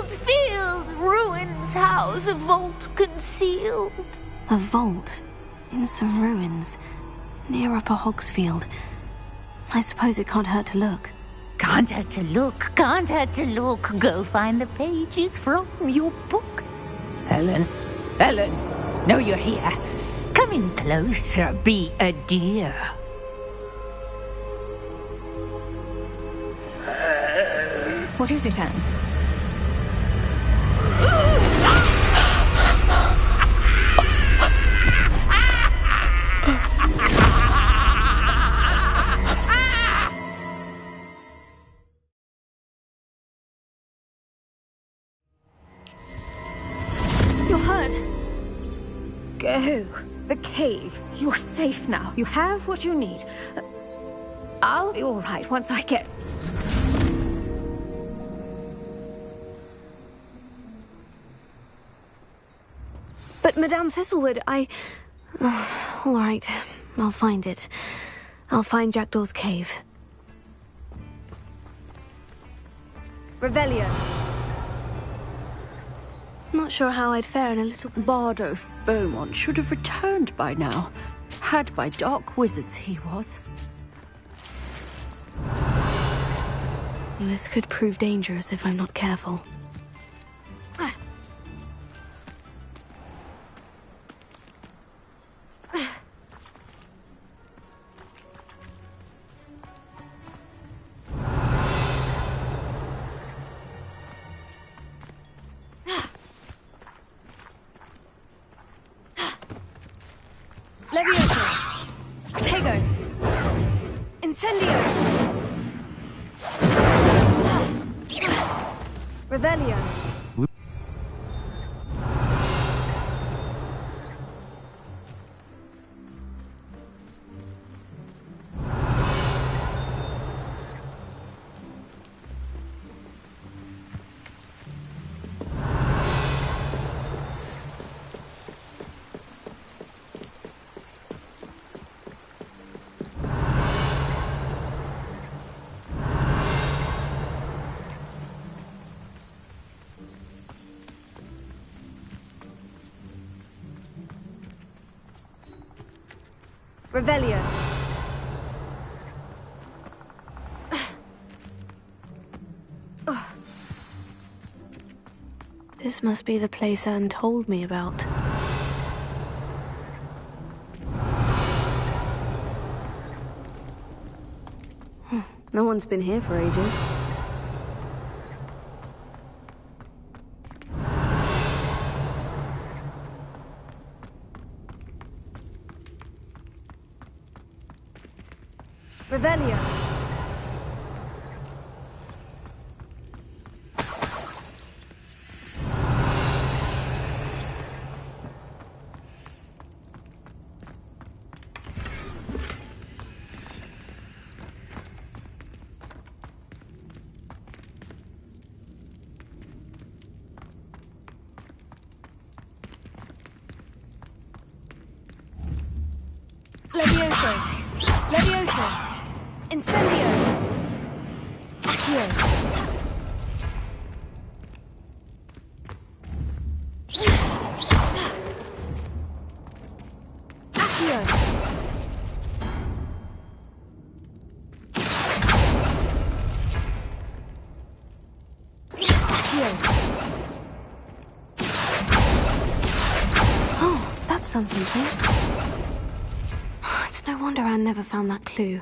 Field, ruins house, a vault concealed. A vault in some ruins near Upper Hogsfield. I suppose it can't hurt to look. Can't hurt to look, can't hurt to look. Go find the pages from your book. Helen, know you're here. Come in closer, be a dear. What is it, Anne? You're hurt. Go. The cave. You're safe now. You have what you need. I'll be all right once I get... But Madame Thistlewood, all right, I'll find it. I'll find Jackdaw's cave. Revelio. Not sure how I'd fare in a little... Bardo Beaumont should have returned by now. Had by dark wizards he was. This could prove dangerous if I'm not careful. Levioso! Tego! Incendio! Revelio! Revelio. This must be the place Anne told me about. No one's been here for ages. Revelio. Levioso! Levioso! Incendio! Accio! done something. It's no wonder Anne never found that clue.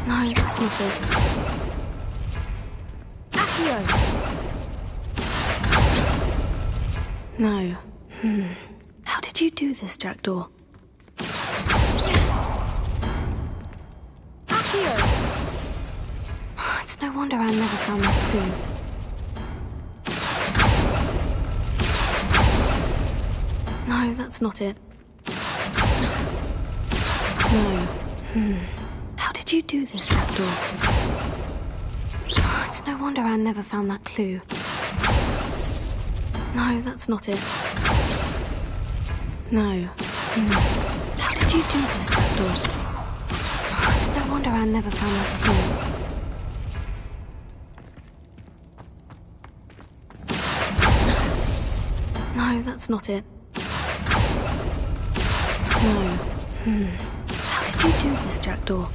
No, that's not it. Accio! No. How did you do this, Jackdaw? It's no wonder Anne never found that clue. No, that's not it. No. How did you do this, Jackdaw? It's no wonder Anne never found that clue. No, that's not it. No. How did you do this, Jackdaw? It's no wonder Anne never found that clue. No, that's not it. No. How did you do this, Jackdaw?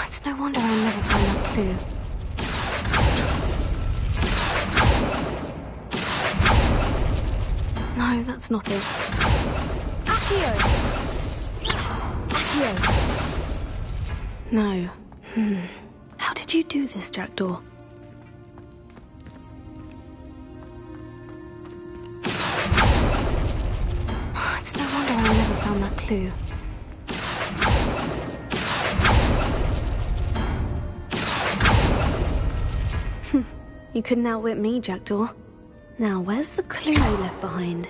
It's no wonder I never found that clue. No, that's not it. Accio! Accio! No. How did you do this, Jackdaw? It's no wonder I never found that clue. You couldn't outwit me, Jackdaw. Now, where's the clue you left behind?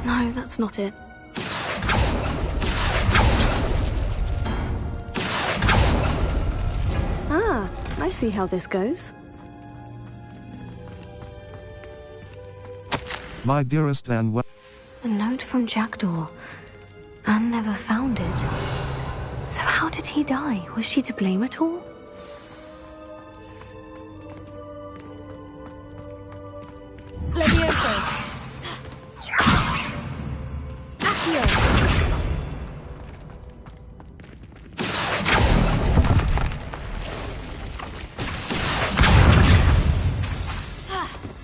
No, that's not it. Ah, I see how this goes. My dearest Anne, A note from Jackdaw. Anne never found it. So how did he die? Was she to blame at all? Levioso! Accio!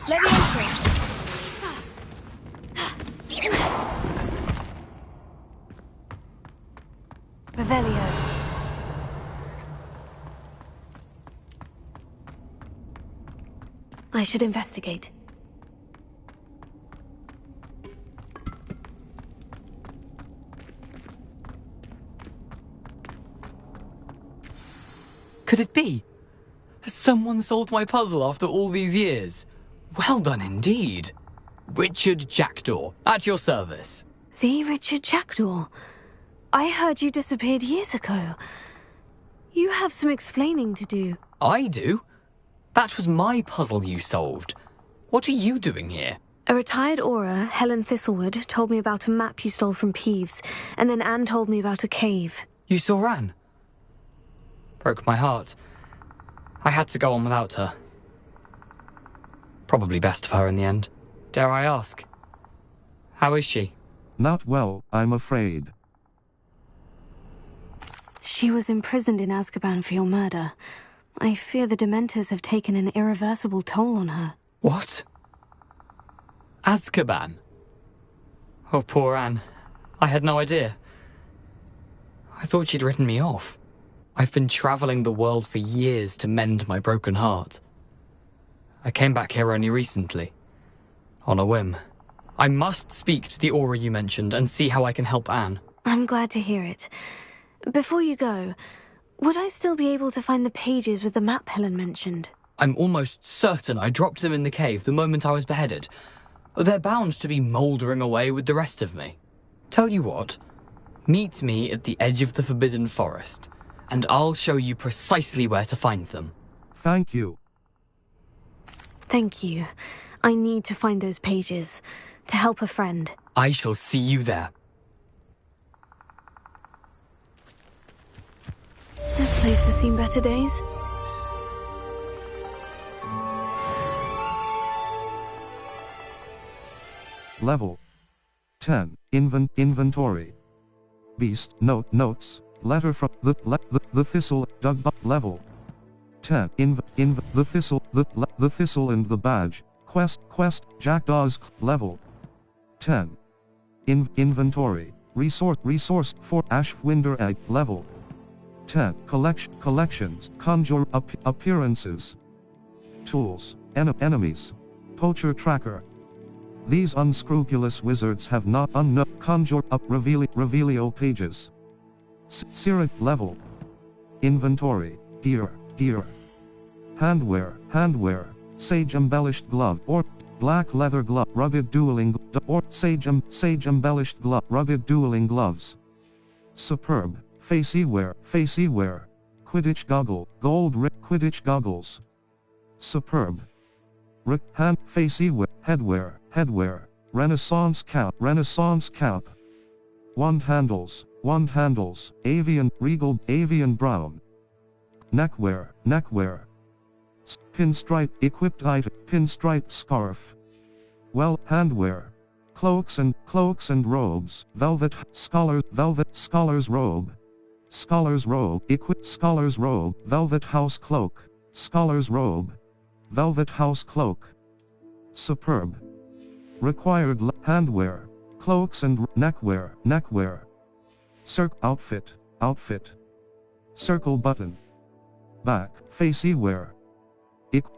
Levioso! Revelio. I should investigate. Could it be? Has someone solved my puzzle after all these years? Well done indeed. Richard Jackdaw, at your service. The Richard Jackdaw. I heard you disappeared years ago. You have some explaining to do. I do? That was my puzzle you solved. What are you doing here? A retired Aura, Helen Thistlewood, told me about a map you stole from Peeves, and then Anne told me about a cave. You saw Anne? Broke my heart. I had to go on without her. Probably best for her in the end. Dare I ask? How is she? Not well, I'm afraid. She was imprisoned in Azkaban for your murder. I fear the Dementors have taken an irreversible toll on her. What? Azkaban? Oh, poor Anne. I had no idea. I thought she'd written me off. I've been travelling the world for years to mend my broken heart. I came back here only recently. On a whim. I must speak to the Aura you mentioned and see how I can help Anne. I'm glad to hear it. Before you go, would I still be able to find the pages with the map Helen mentioned? I'm almost certain I dropped them in the cave the moment I was beheaded. They're bound to be mouldering away with the rest of me. Tell you what, meet me at the edge of the Forbidden Forest, and I'll show you precisely where to find them. Thank you. Thank you. I need to find those pages. To help a friend. I shall see you there. place has seen better days. Level 10. Inventory. Beast notes. Letter from the thistle. Level 10. The thistle. The thistle and the badge. Quest. Jackdaws. Level 10. Inventory. Resource for Ashwinder Egg. Level 10. Collections. Conjure appearances. Tools. Enemies. Poacher tracker. These unscrupulous wizards have not conjure up Revelio pages. Sirit level. Inventory. Gear. Handwear. Sage embellished glove or black leather glove. Rugged dueling or sage embellished glove. Rugged dueling gloves. Superb. Faceywear. Quidditch goggle. Gold Quidditch goggles. Superb. Faceywear. Headwear. Renaissance cap. Wand handles. Regal avian brown. Neckwear. Pinstripe equipped item. Pinstripe scarf. Handwear. Cloaks and robes. Velvet scholar's robe. Scholars robe. Velvet house cloak. Scholar's robe. Velvet house cloak. Superb. Required handwear. Cloaks and neckwear. Outfit. Circle button. Back. Faceywear.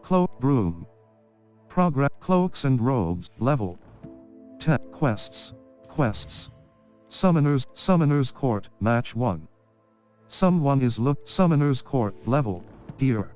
Cloak broom. Progress. Cloaks and robes. Level 10. Quests. Summoner's Court. Match 1. Someone is Summoner's Court. Level. Gear.